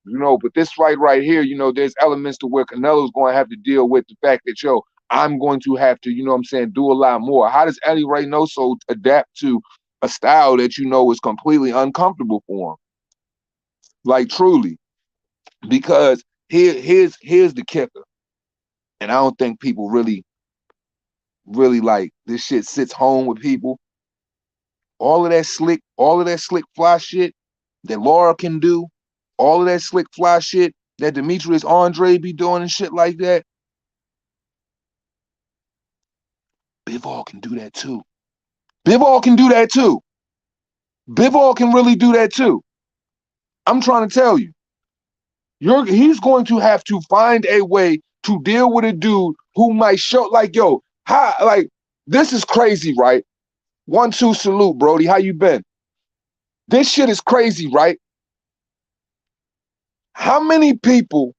You know, but this fight right here, you know, there's elements to where Canelo's going to have to deal with the fact that, yo, I'm going to have to, you know what I'm saying, do a lot more. How does Eddie Reynoso adapt to a style that, you know, is completely uncomfortable for him? Like, truly. Because here's the kicker. And I don't think people really like this shit sits home with people. all of that slick fly shit that Laura can do, all of that slick fly shit that Demetrius Andre be doing and shit like that, Bivol can do that too. Bivol can do that too. Bivol can really do that too. I'm trying to tell you, he's going to have to find a way to deal with a dude who might show like, yo, how like this is crazy, right? 1-2 salute, Brody. How you been? This shit is crazy, right? How many people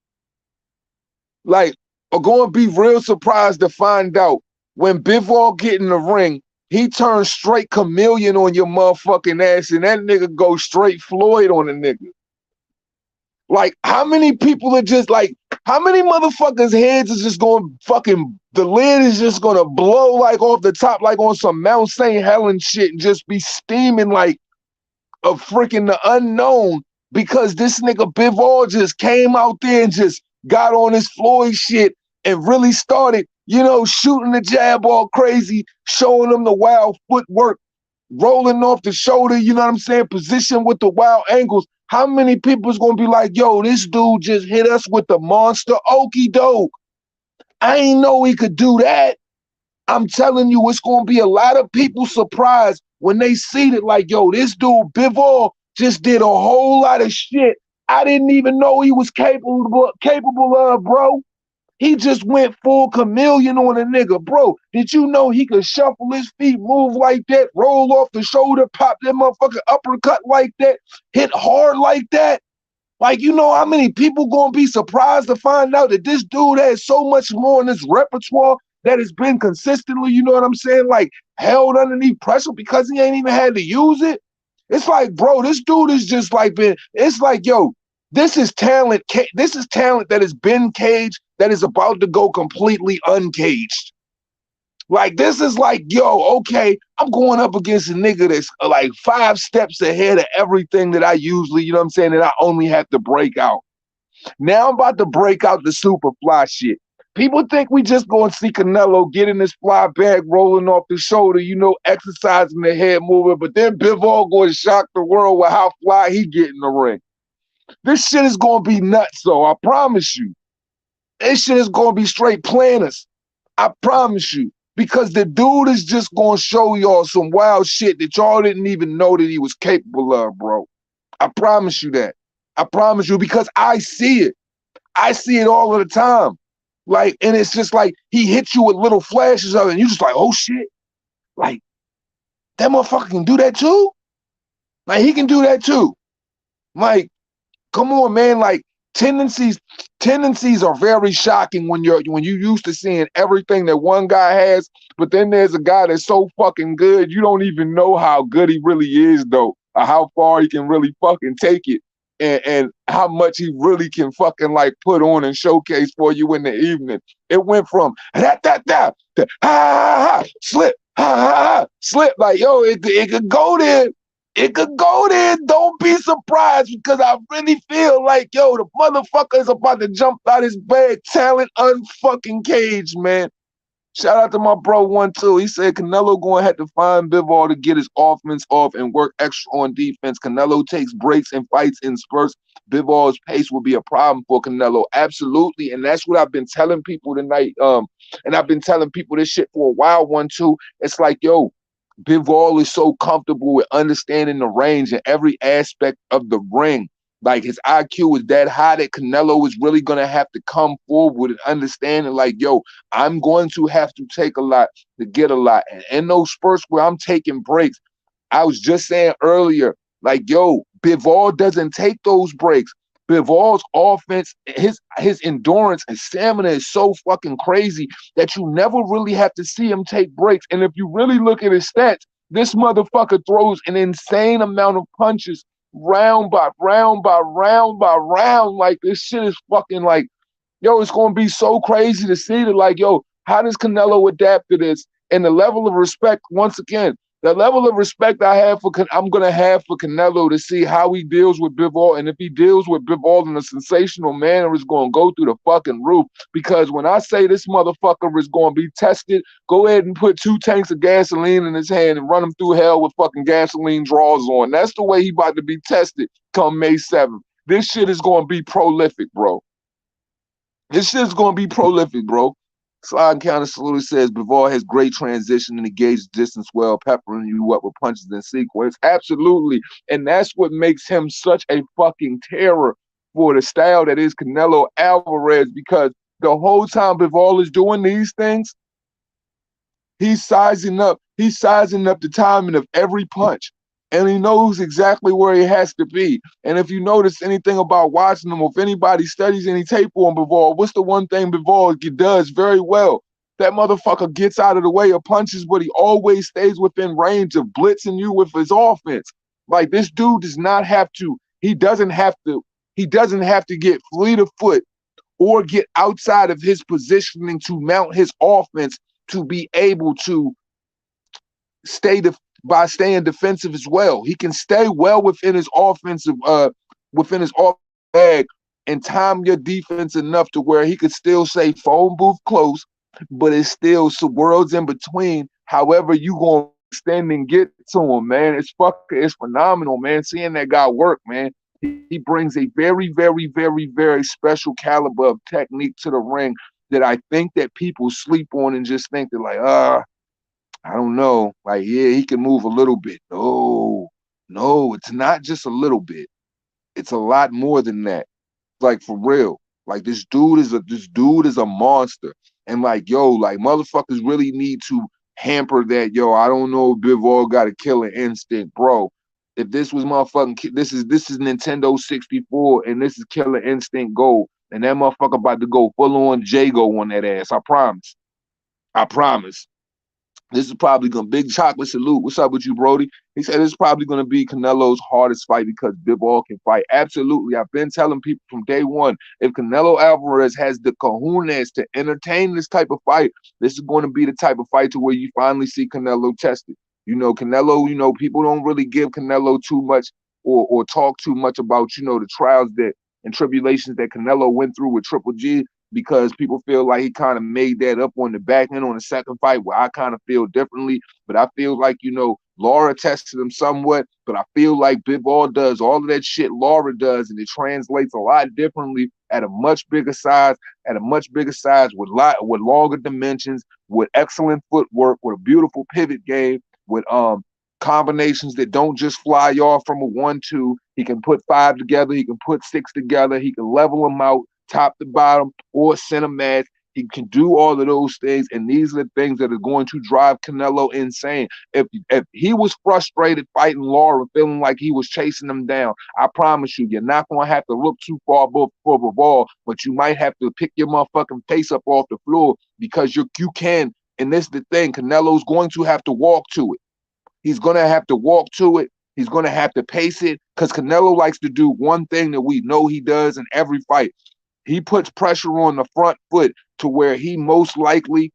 like are going to be real surprised to find out when Bivol get in the ring, he turns straight chameleon on your motherfucking ass and that nigga goes straight Floyd on a nigga. Like, how many people are just like, how many motherfuckers' heads is just going fucking, the lid is just gonna blow like off the top, like on some Mount St. Helens shit and just be steaming like a freaking the unknown because this nigga Bivol just came out there and just got on his Floyd shit and really started, you know, shooting the jab all crazy, showing them the wild footwork, rolling off the shoulder, you know what I'm saying, position with the wild angles. How many people is gonna be like, yo, this dude just hit us with the monster okie doke. I ain't know he could do that. I'm telling you, it's gonna be a lot of people surprised when they see that, like, yo, this dude Bivol just did a whole lot of shit I didn't even know he was capable of, bro. He just went full chameleon on a nigga, bro. Did you know he could shuffle his feet, move like that, roll off the shoulder, pop that motherfucking uppercut like that, hit hard like that? Like, you know how many people gonna be surprised to find out that this dude has so much more in his repertoire that has been consistently, you know what I'm saying, like held underneath pressure because he ain't even had to use it? It's like, bro, this dude is just like it's like, yo, this is talent. This is talent that has been caged that is about to go completely uncaged. Like, this is like, yo, okay, I'm going up against a nigga that's like 5 steps ahead of everything that I usually, you know what I'm saying, that I only have to break out. Now I'm about to break out the super fly shit. People think we just going to see Canelo get in this fly bag, rolling off the shoulder, you know, exercising the head movement, but then Bivol going to shock the world with how fly he get in the ring. This shit is going to be nuts, so I promise you. This shit is going to be straight planners. I promise you. Because the dude is just going to show y'all some wild shit that y'all didn't even know that he was capable of, bro. I promise you that. I promise you, because I see it. I see it all of the time. Like, and it's just like he hits you with little flashes of it, and you just like, oh shit. Like, that motherfucker can do that too? Like, he can do that too. Like, come on, man. Like, tendencies are very shocking when you used to seeing everything that one guy has, but then there's a guy that's so fucking good, you don't even know how good he really is, though, or how far he can really fucking take it, and how much he really can fucking like put on and showcase for you in the evening. It went from that to ha ha ha slip ha ha ha slip, like, yo, it could go there. It could go there. Don't be surprised, because I really feel like, yo, the motherfucker is about to jump out his bag. Talent unfucking caged, man. Shout out to my bro 1-2. He said Canelo going to have to find Bivol to get his offense off and work extra on defense. Canelo takes breaks and fights in spurts. Bivol's pace will be a problem for Canelo. Absolutely. And that's what I've been telling people tonight. And I've been telling people this shit for a while, 1-2. It's like, yo, Bivol is so comfortable with understanding the range and every aspect of the ring. Like, his IQ is that high that Canelo is really going to have to come forward and understanding, like, yo, I'm going to have to take a lot to get a lot. And in those spurts where I'm taking breaks, I was just saying earlier, like, yo, Bivol doesn't take those breaks. Bivol's offense, his endurance and stamina is so fucking crazy that you never really have to see him take breaks. And if you really look at his stats, this motherfucker throws an insane amount of punches round by round by round by round. Like, this shit is fucking like, yo, it's going to be so crazy to see that, like, yo, how does Canelo adapt to this? And the level of respect, once again, The level of respect I have for I'm gonna have for Canelo to see how he deals with Bivol, and if he deals with Bivol in a sensational manner, it's gonna go through the fucking roof. Because when I say this motherfucker is gonna be tested, go ahead and put 2 tanks of gasoline in his hand and run him through hell with fucking gasoline draws on. That's the way he about to be tested come May 7th. This shit is gonna be prolific, bro. This shit's gonna be prolific, bro. Slide Encounter Salute says Bivol has great transition and engaged distance well, peppering you up with punches in sequence. Absolutely. And that's what makes him such a fucking terror for the style that is Canelo Alvarez, because the whole time Bivol is doing these things, he's sizing up the timing of every punch. And he knows exactly where he has to be. And if you notice anything about watching him, or if anybody studies any tape on Bivol, what's the one thing Bivol does very well? That motherfucker gets out of the way of punches, but he always stays within range of blitzing you with his offense. Like, this dude does not have to, he doesn't have to get fleet of foot or get outside of his positioning to mount his offense to be able to by staying defensive as well. He can stay well within his offensive bag and time your defense enough to where he could still say phone booth close, but it's still some worlds in between. However you gonna extend and get to him, man. It's phenomenal, man. Seeing that guy work, man. He brings a very, very, very, very special caliber of technique to the ring that I think that people sleep on and just think they're like, I don't know. Like, yeah, he can move a little bit. No, it's not just a little bit. It's a lot more than that. Like, for real. Like, this dude is a monster. And like, yo, like, motherfuckers really need to hamper that. Yo, I don't know if Bivol got a killer instinct, bro. If this was motherfucking, this is Nintendo 64 and this is Killer Instinct Gold, and that motherfucker about to go full on Jago on that ass. I promise. I promise. This is probably gonna Big Chocolate Salute. What's up with you, Brody? He said it's probably gonna be Canelo's hardest fight because Bivol can fight. Absolutely. I've been telling people from day one, if Canelo Alvarez has the cojones to entertain this type of fight, this is going to be the type of fight to where you finally see Canelo tested. You know, Canelo, you know, people don't really give Canelo too much or talk too much about, you know, the trials that and tribulations that Canelo went through with Triple G, because people feel like he kind of made that up on the back end on the second fight, where I kind of feel differently. But I feel like, you know, Laura tested him somewhat, but I feel like Bivol does all of that shit Laura does, and it translates a lot differently at a much bigger size, with longer dimensions, with excellent footwork, with a beautiful pivot game, with combinations that don't just fly off from a 1-2. He can put 5 together, he can put 6 together, he can level them out top to bottom or center match. He can do all of those things, and these are the things that are going to drive Canelo insane. If he was frustrated fighting Laura, feeling like he was chasing him down, I promise you're not going to have to look too far for the ball, but you might have to pick your motherfucking face up off the floor, because you can. And this is the thing, Canelo's going to have to walk to it. He's going to have to walk to it. He's going to have to pace it, because Canelo likes to do one thing that we know he does in every fight. He puts pressure on the front foot to where he most likely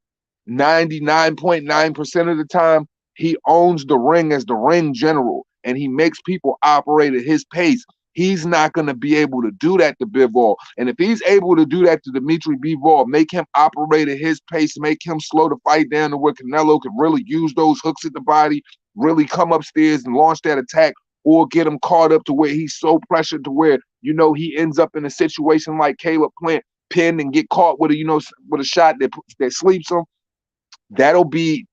99.9% of the time, he owns the ring as the ring general, and he makes people operate at his pace. He's not going to be able to do that to Bivol. And if he's able to do that to Dimitri Bivol, make him operate at his pace, make him slow the fight down to where Canelo can really use those hooks at the body, really come upstairs and launch that attack, or get him caught up to where he's so pressured to where, you know, he ends up in a situation like Caleb Plant, pinned and get caught with a, you know, with a shot that sleeps him. That would be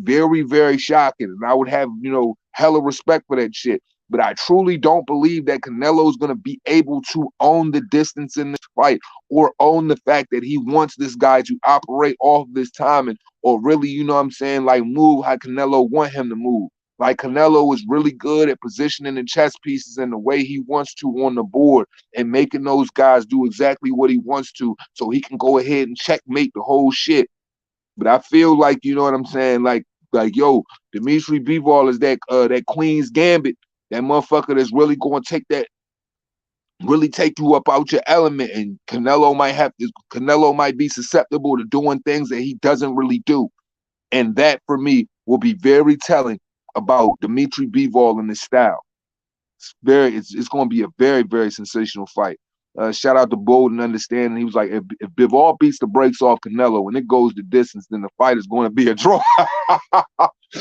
very, very shocking. And I would have, you know, hella respect for that shit. But I truly don't believe that Canelo is going to be able to own the distance in this fight, or own the fact that he wants this guy to operate off this timing, or really, you know what I'm saying, like move how Canelo want him to move. Like, Canelo is really good at positioning the chess pieces in the way he wants to on the board, and making those guys do exactly what he wants to, so he can go ahead and checkmate the whole shit. But I feel like, you know what I'm saying, like yo, Dimitri Bivol is that Queen's Gambit, that motherfucker that's really going to take you up out your element, and Canelo might be susceptible to doing things that he doesn't really do. And that, for me, will be very telling about Dimitri Bivol and his style. It's going to be a very, very sensational fight. Shout out to Bold and Understanding. He was like, if Bivol beats the brakes off Canelo and it goes the distance, then the fight is going to be a draw.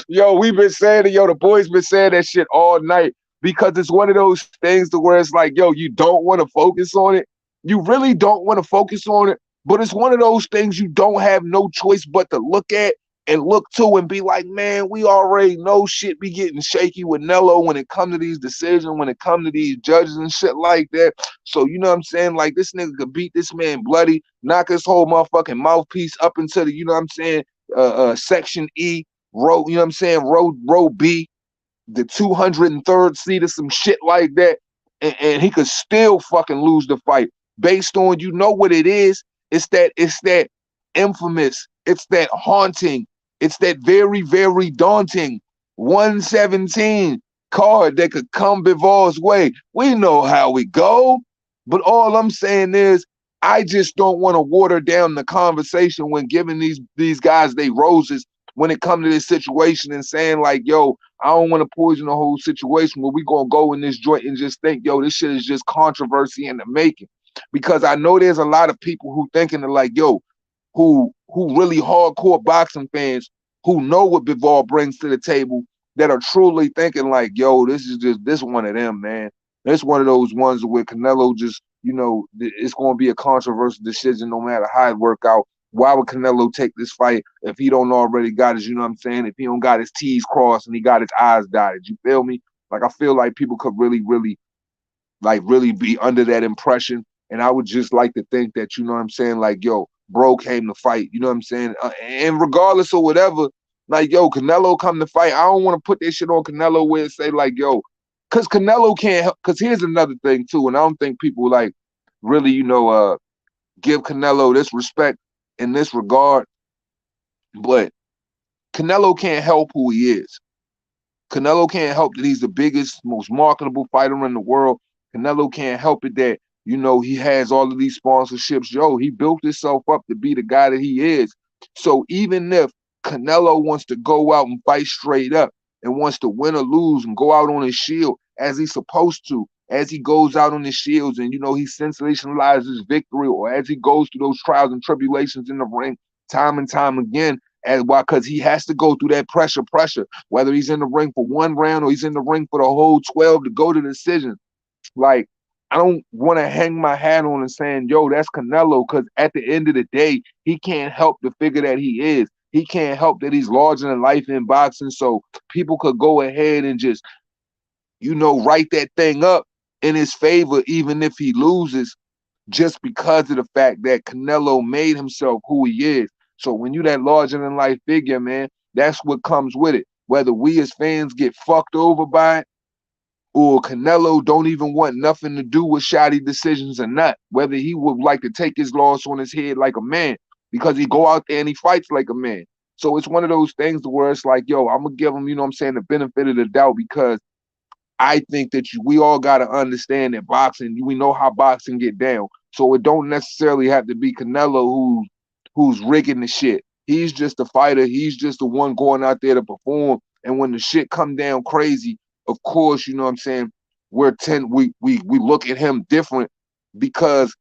Yo, we've been saying it. Yo, the boys been saying that shit all night because it's one of those things to where it's like, yo, you don't want to focus on it. You really don't want to focus on it, but it's one of those things you don't have no choice but to look at and look to and be like, man, we already know shit be getting shaky with Nello when it come to these decisions, when it come to these judges and shit like that. So, you know what I'm saying? Like, this nigga could beat this man bloody, knock his whole motherfucking mouthpiece up into the, you know what I'm saying, section E, row, you know what I'm saying, row B, the 203rd seat or some shit like that, and he could still fucking lose the fight based on, you know what it is. It's that infamous, it's that haunting, it's that very, very daunting 117 card that could come Bivol's way. We know how we go, but all I'm saying is I just don't want to water down the conversation when giving these guys they roses when it comes to this situation and saying like, yo, I don't want to poison the whole situation where we gonna go in this joint and just think, yo, this shit is just controversy in the making. Because I know there's a lot of people who thinking that like, yo, who really hardcore boxing fans who know what Bivol brings to the table that are truly thinking like, yo, this is just this one of them, man. It's one of those ones where Canelo just, you know, it's going to be a controversial decision no matter how it work out. Why would Canelo take this fight if he don't already got his, you know what I'm saying, if he don't got his T's crossed and he got his I's dotted? You feel me? Like, I feel like people could really, really, like, really be under that impression. And I would just like to think that, you know what I'm saying, like, yo, bro came to fight, you know what I'm saying? And regardless of whatever, like, yo, Canelo come to fight. I don't want to put this shit on Canelo where it say, like, yo, because Canelo can't help. Because here's another thing, too, and I don't think people, like, really, you know, give Canelo this respect in this regard, but Canelo can't help who he is. Canelo can't help that he's the biggest, most marketable fighter in the world. Canelo can't help it that, you know, he has all of these sponsorships. Yo, he built himself up to be the guy that he is. So even if Canelo wants to go out and fight straight up and wants to win or lose and go out on his shield as he's supposed to, as he goes out on his shields and, you know, he sensationalizes victory, or as he goes through those trials and tribulations in the ring time and time again, as why, because he has to go through that pressure, whether he's in the ring for one round or he's in the ring for the whole 12 to go to the decision. Like, I don't want to hang my hat on and saying, yo, that's Canelo, because at the end of the day, he can't help the figure that he is. He can't help that he's larger than life in boxing. So people could go ahead and just, you know, write that thing up in his favor, even if he loses, just because of the fact that Canelo made himself who he is. So when you that larger than life figure, man, that's what comes with it. Whether we as fans get fucked over by it, or Canelo don't even want nothing to do with shoddy decisions or not, whether he would like to take his loss on his head like a man, because he go out there and he fights like a man. So it's one of those things where it's like, yo, I'm gonna give him, you know what I'm saying, the benefit of the doubt, because I think that we all got to understand that boxing, we know how boxing get down. So it don't necessarily have to be Canelo who's rigging the shit. He's just a fighter. He's just the one going out there to perform. And when the shit come down crazy, of course, you know what I'm saying, we look at him different because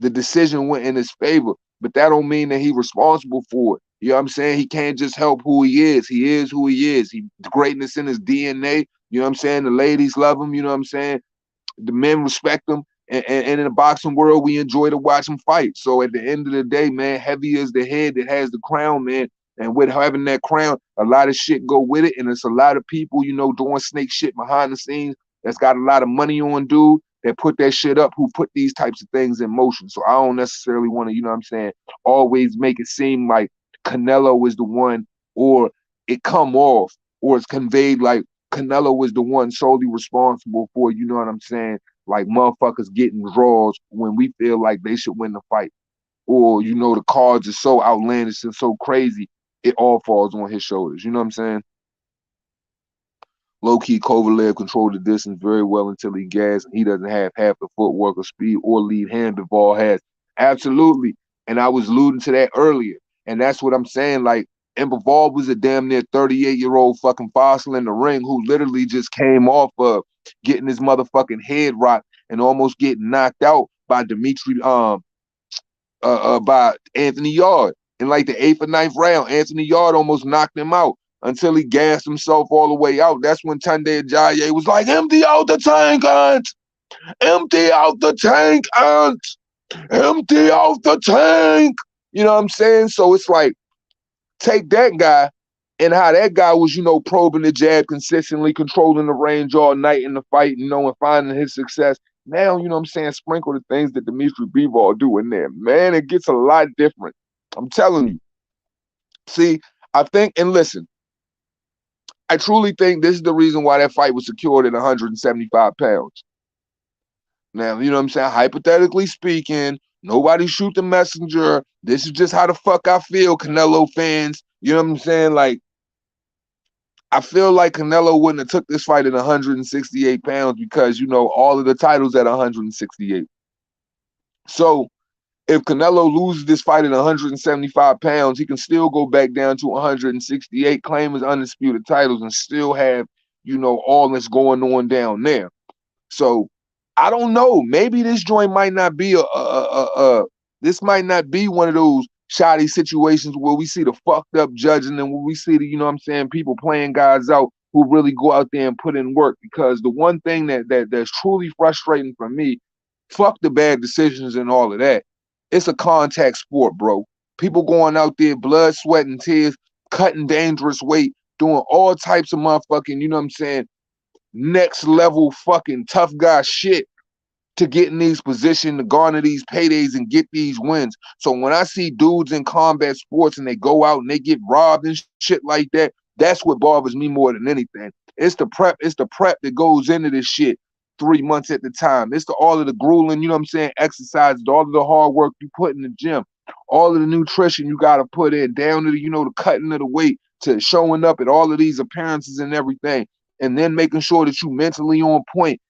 the decision went in his favor. But that don't mean that he's responsible for it. You know what I'm saying? He can't just help who he is. He is who he is. He greatness in his DNA. You know what I'm saying? The ladies love him. You know what I'm saying? The men respect him. And in the boxing world, we enjoy to watch him fight. So at the end of the day, man, heavy is the head that has the crown, man. And with having that crown, a lot of shit go with it. And it's a lot of people, you know, doing snake shit behind the scenes that's got a lot of money on, dude, that put that shit up, who put these types of things in motion. So I don't necessarily want to, you know what I'm saying, always make it seem like Canelo is the one, or it come off, or it's conveyed like Canelo was the one solely responsible for, you know what I'm saying, like motherfuckers getting draws when we feel like they should win the fight. Or, you know, the cards are so outlandish and so crazy, it all falls on his shoulders. You know what I'm saying? Low-key, Kovalev controlled the distance very well until he gassed. He doesn't have half the footwork or speed or lead hand Bivol has. Absolutely. And I was alluding to that earlier. And that's what I'm saying. Like, And Bivol was a damn near 38-year-old fucking fossil in the ring who literally just came off of getting his motherfucking head rocked and almost getting knocked out by Dimitri, by Anthony Yard. In like the 8th or 9th round, Anthony Yard almost knocked him out until he gassed himself all the way out. That's when Tunde Ajayi was like, empty out the tank, Ant! Empty out the tank, Ant! Empty out the tank! You know what I'm saying? So it's like, take that guy and how that guy was, probing the jab consistently, controlling the range all night in the fight, and finding his success. Now, you know what I'm saying, sprinkle the things that Dimitri Bivol do in there. Man, it gets a lot different. I'm telling you. See, I think, and listen, I truly think this is the reason why that fight was secured at 175 pounds. Now, you know what I'm saying? Hypothetically speaking, nobody shoot the messenger. This is just how the fuck I feel, Canelo fans. You know what I'm saying? Like, I feel like Canelo wouldn't have took this fight at 168 pounds because, all of the titles at 168. So if Canelo loses this fight at 175 pounds, he can still go back down to 168, claim his undisputed titles, and still have, all that's going on down there. So I don't know. Maybe this joint might not be this might not be one of those shoddy situations where we see the fucked up judging and where we see the, people playing guys out who really go out there and put in work. Because the one thing that's truly frustrating for me, fuck the bad decisions and all of that. It's a contact sport, bro. People going out there, blood, sweat, and tears, cutting dangerous weight, doing all types of motherfucking, next level fucking tough guy shit to get in these positions, to garner these paydays and get these wins. So when I see dudes in combat sports and they go out and they get robbed and shit like that, that's what bothers me more than anything. It's the prep that goes into this shit 3 months at the time. It's all of the grueling, exercises, all of the hard work you put in the gym, all of the nutrition you gotta put in, down to the cutting of the weight, to showing up at all of these appearances and everything, and then making sure that you mentally on point,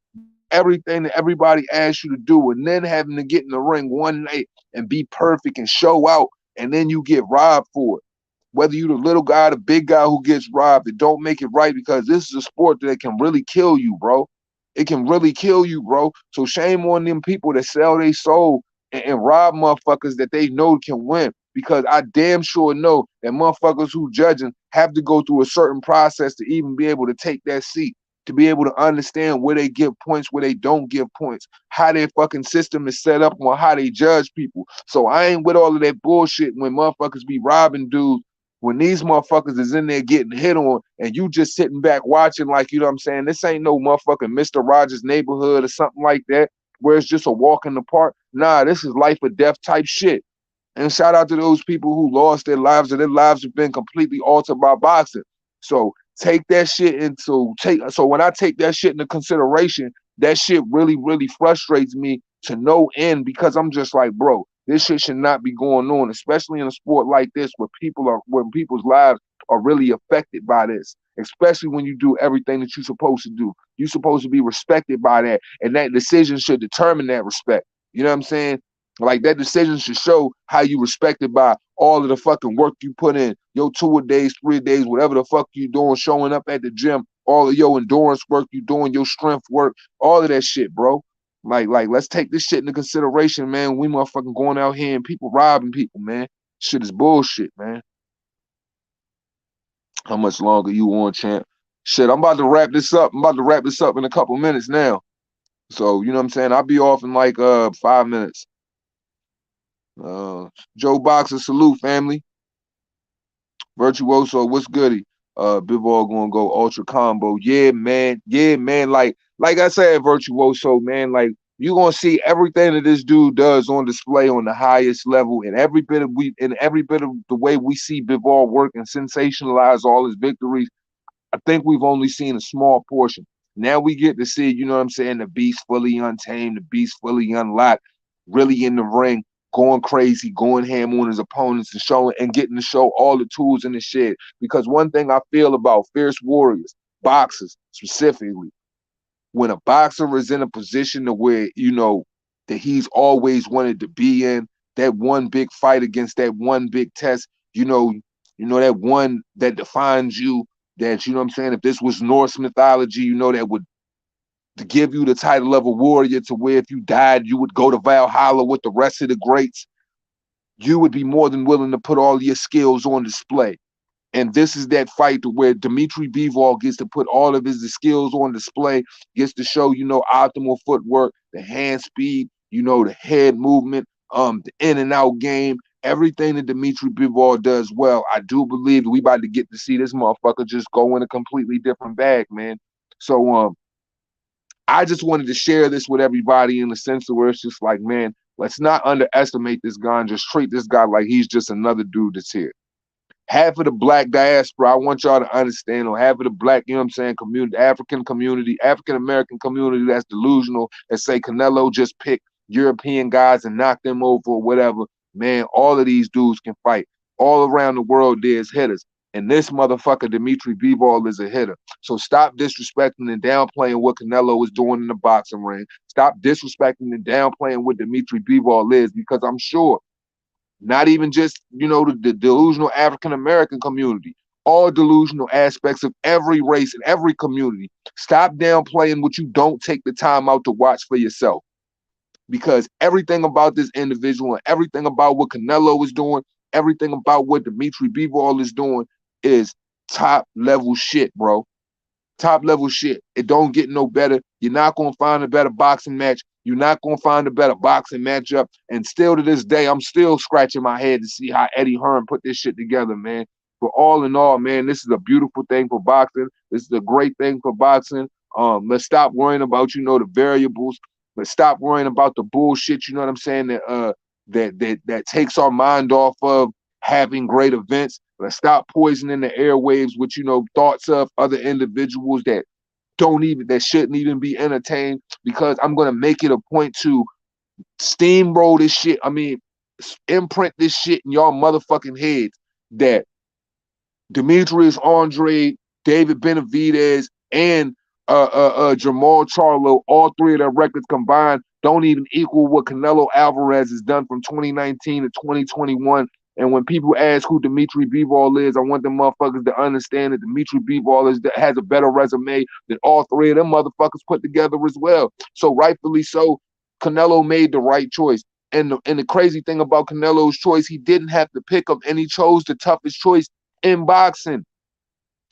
everything that everybody asks you to do, and then having to get in the ring one night and be perfect and show out, and then you get robbed for it. Whether you the little guy, the big guy who gets robbed, it don't make it right, because this is a sport that can really kill you, bro. It can really kill you, bro. So shame on them people that sell their soul and rob motherfuckers that they know can win. Because I damn sure know that motherfuckers who judging have to go through a certain process to even be able to take that seat, to be able to understand where they give points, where they don't give points, how their fucking system is set up on how they judge people. So I ain't with all of that bullshit when motherfuckers be robbing dudes, when these motherfuckers is in there getting hit on and you just sitting back watching like, you know what I'm saying? This ain't no motherfucking Mr. Rogers Neighborhood or something like that where it's just a walk in the park. Nah, this is life or death type shit. And shout out to those people who lost their lives, and their lives have been completely altered by boxing. So take that shit into so when I take that shit into consideration, that shit really, really frustrates me to no end, because I'm just like, bro, this shit should not be going on, especially in a sport like this where people's lives are really affected by this. Especially when you do everything that you're supposed to do. You're supposed to be respected by that, and that decision should determine that respect. You know what I'm saying? Like, that decision should show how you respected by all of the fucking work you put in. Your 2-a-days, 3-a-days, whatever the fuck you doing, showing up at the gym, all of your endurance work you doing, your strength work, all of that shit, bro. Like, let's take this shit into consideration, man. We motherfucking going out here and people robbing people, man. Shit is bullshit, man. How much longer you on, champ? Shit, I'm about to wrap this up. I'm about to wrap this up in a couple minutes now. So, you know what I'm saying? I'll be off in like 5 minutes. Joe Boxer, salute, family. Virtuoso, what's goody? Bivol gonna go ultra combo. Yeah, man. Yeah, man. Like I said, Virtuoso, man. Like, you gonna see everything that this dude does on display on the highest level, and every bit of the way we see Bivol work and sensationalize all his victories. I think we've only seen a small portion. Now we get to see, you know what I'm saying, the beast fully untamed, the beast fully unlocked, really in the ring, going crazy, going ham on his opponents, and showing and getting to show all the tools in the shed. Because one thing I feel about fierce warriors, boxers specifically, when a boxer is in a position to where, that he's always wanted to be in, that one big fight against that one big test, You know, that one that defines you, that, you know what I'm saying, if this was Norse mythology, you know, that would to give you the title of a warrior, to where if you died, you would go to Valhalla with the rest of the greats. You would be more than willing to put all your skills on display. And this is that fight to where Dimitri Bivol gets to put all of his skills on display, gets to show, you know, optimal footwork, the hand speed, you know, the head movement, the in and out game, everything that Dimitri Bivol does well. I do believe we about to get to see this motherfucker just go in a completely different bag, man. So I just wanted to share this with everybody in the sense of where it's just like, man, let's not underestimate this guy and just treat this guy like he's just another dude that's here. Half of the black diaspora, I want y'all to understand, or half of the black, you know what I'm saying, community, African community, African American community that's delusional, that say Canelo just picked European guys and knocked them over or whatever. Man, all of these dudes can fight. All around the world, there's hitters. And this motherfucker, Dimitri Bivol, is a hitter. So stop disrespecting and downplaying what Canelo is doing in the boxing ring. Stop disrespecting and downplaying what Dimitri Bivol is, because I'm sure not even just, you know, the delusional African American community, all delusional aspects of every race and every community. Stop downplaying what you don't take the time out to watch for yourself. Because everything about this individual and everything about what Canelo is doing, everything about what Dimitri Bivol is doing is top level shit, bro. Top level shit. It don't get no better. You're not gonna find a better boxing match. You're not gonna find a better boxing matchup. And still to this day, I'm still scratching my head to see how Eddie Hearn put this shit together, man. But all in all, man, this is a beautiful thing for boxing. This is a great thing for boxing. Let's stop worrying about, you know, the variables. Let's stop worrying about the bullshit, you know what I'm saying, that takes our mind off of having great events. Let's stop poisoning the airwaves with, you know, thoughts of other individuals that shouldn't even be entertained, because I'm gonna make it a point to steamroll this shit. I mean, imprint this shit in y'all motherfucking heads that Demetrius Andre, David Benavidez, and Jamal Charlo, all three of their records combined don't even equal what Canelo Alvarez has done from 2019 to 2021. And when people ask who Dimitri Bivol is, I want them motherfuckers to understand that Dimitri Bivol has a better resume than all three of them motherfuckers put together as well. So rightfully so, Canelo made the right choice. And the crazy thing about Canelo's choice, he didn't have to pick up, and he chose the toughest choice in boxing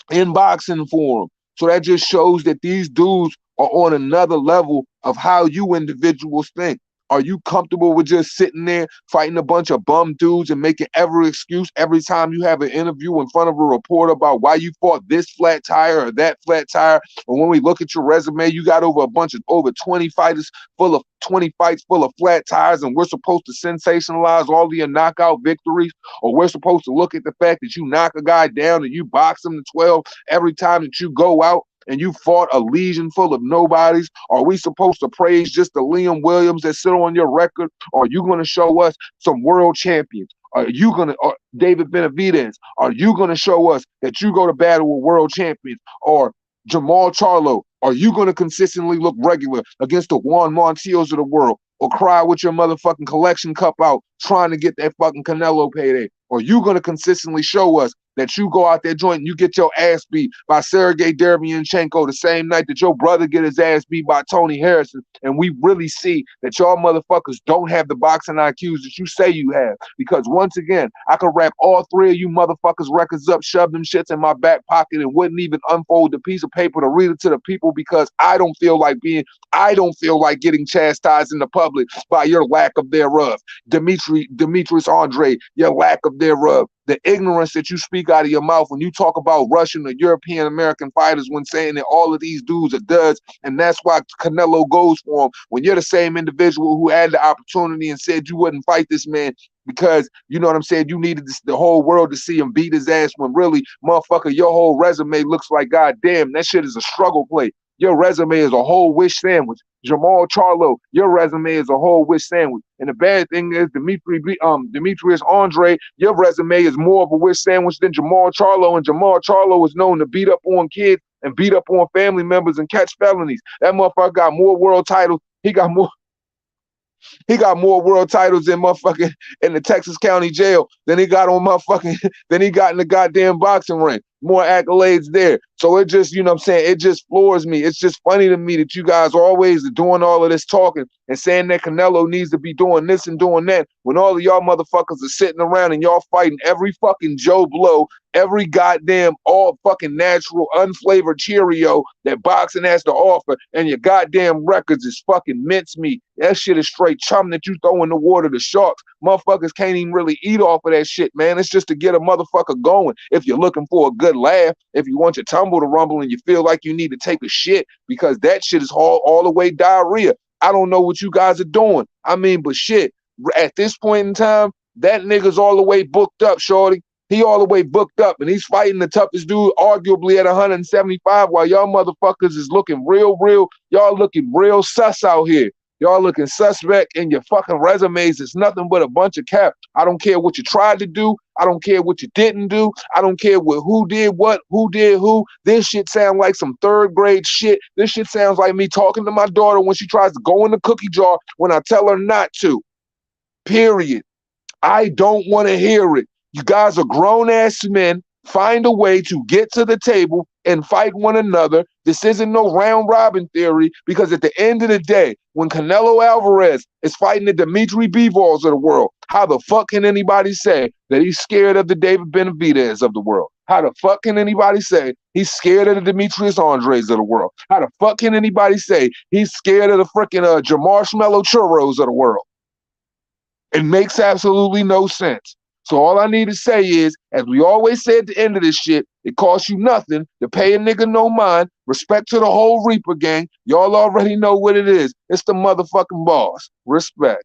for him. So that just shows that these dudes are on another level of how you individuals think. Are you comfortable with just sitting there fighting a bunch of bum dudes and making every excuse every time you have an interview in front of a reporter about why you fought this flat tire or that flat tire? Or when we look at your resume, you got over 20 fighters full of 20 fights full of flat tires, and we're supposed to sensationalize all of your knockout victories? Or we're supposed to look at the fact that you knock a guy down and you box him to 12 every time that you go out and you fought a legion full of nobodies? Are we supposed to praise just the Liam Williams that sit on your record? Or are you going to show us some world champions? Are you going to, David Benavidez, are you going to show us that you go to battle with world champions? Or Jamal Charlo, are you going to consistently look regular against the Juan Montiels of the world? Or cry with your motherfucking collection cup out trying to get that fucking Canelo payday? Or you going to consistently show us that you go out there joint and you get your ass beat by Sergey Derevyanchenko the same night that your brother get his ass beat by Tony Harrison, and we really see that y'all motherfuckers don't have the boxing IQs that you say you have? Because once again, I could wrap all three of you motherfuckers records up, shove them shits in my back pocket, and wouldn't even unfold the piece of paper to read it to the people, because I don't feel like getting chastised in the public by your lack of thereof. Demetrius Andre, your lack of thereof. The ignorance that you speak out of your mouth when you talk about Russian or European American fighters, when saying that all of these dudes are duds, and that's why Canelo goes for him, when you're the same individual who had the opportunity and said you wouldn't fight this man because, you know what I'm saying, you needed the whole world to see him beat his ass, when really, motherfucker, your whole resume looks like, goddamn, that shit is a struggle play. Your resume is a whole wish sandwich. Jamal Charlo, your resume is a whole wish sandwich. And the bad thing is, Demetrius Andre, your resume is more of a wish sandwich than Jamal Charlo. And Jamal Charlo is known to beat up on kids and beat up on family members and catch felonies. That motherfucker got more world titles. He got more. He got more world titles in motherfucking in the Texas County Jail than he got on motherfucking than he got in the goddamn boxing ring. More accolades there. So it just, you know what I'm saying, it just floors me. It's just funny to me that you guys are always doing all of this talking and saying that Canelo needs to be doing this and doing that when all of y'all motherfuckers are sitting around and y'all fighting every fucking Joe Blow, every goddamn all fucking natural unflavored Cheerio that boxing has to offer, and your goddamn records is fucking mincemeat. That shit is straight chum that you throw in the water to sharks. Motherfuckers can't even really eat off of that shit, man. It's just to get a motherfucker going. If you're looking for a good laugh, if you want your tumble to rumble and you feel like you need to take a shit because that shit is all the way diarrhea. I don't know what you guys are doing. I mean, but shit, at this point in time, that nigga's all the way booked up, shorty. He all the way booked up, and he's fighting the toughest dude, arguably at 175, while y'all motherfuckers is looking y'all looking real sus out here. Y'all looking suspect, and your fucking resumes is nothing but a bunch of cap. I don't care what you tried to do. I don't care what you didn't do. I don't care who did what, who did who. This shit sounds like some third grade shit. This shit sounds like me talking to my daughter when she tries to go in the cookie jar when I tell her not to. Period. I don't want to hear it. You guys are grown-ass men. Find a way to get to the table and fight one another. This isn't no round-robin theory, because at the end of the day, when Canelo Alvarez is fighting the Dimitri Bivols of the world, how the fuck can anybody say that he's scared of the David Benavidez of the world? How the fuck can anybody say he's scared of the Demetrius Andres of the world? How the fuck can anybody say he's scared of the freaking Jamarshmallow Churros of the world? It makes absolutely no sense. So all I need to say is, as we always say at the end of this shit, it costs you nothing to pay a nigga no mind. Respect to the whole Reaper gang. Y'all already know what it is. It's the motherfucking boss. Respect.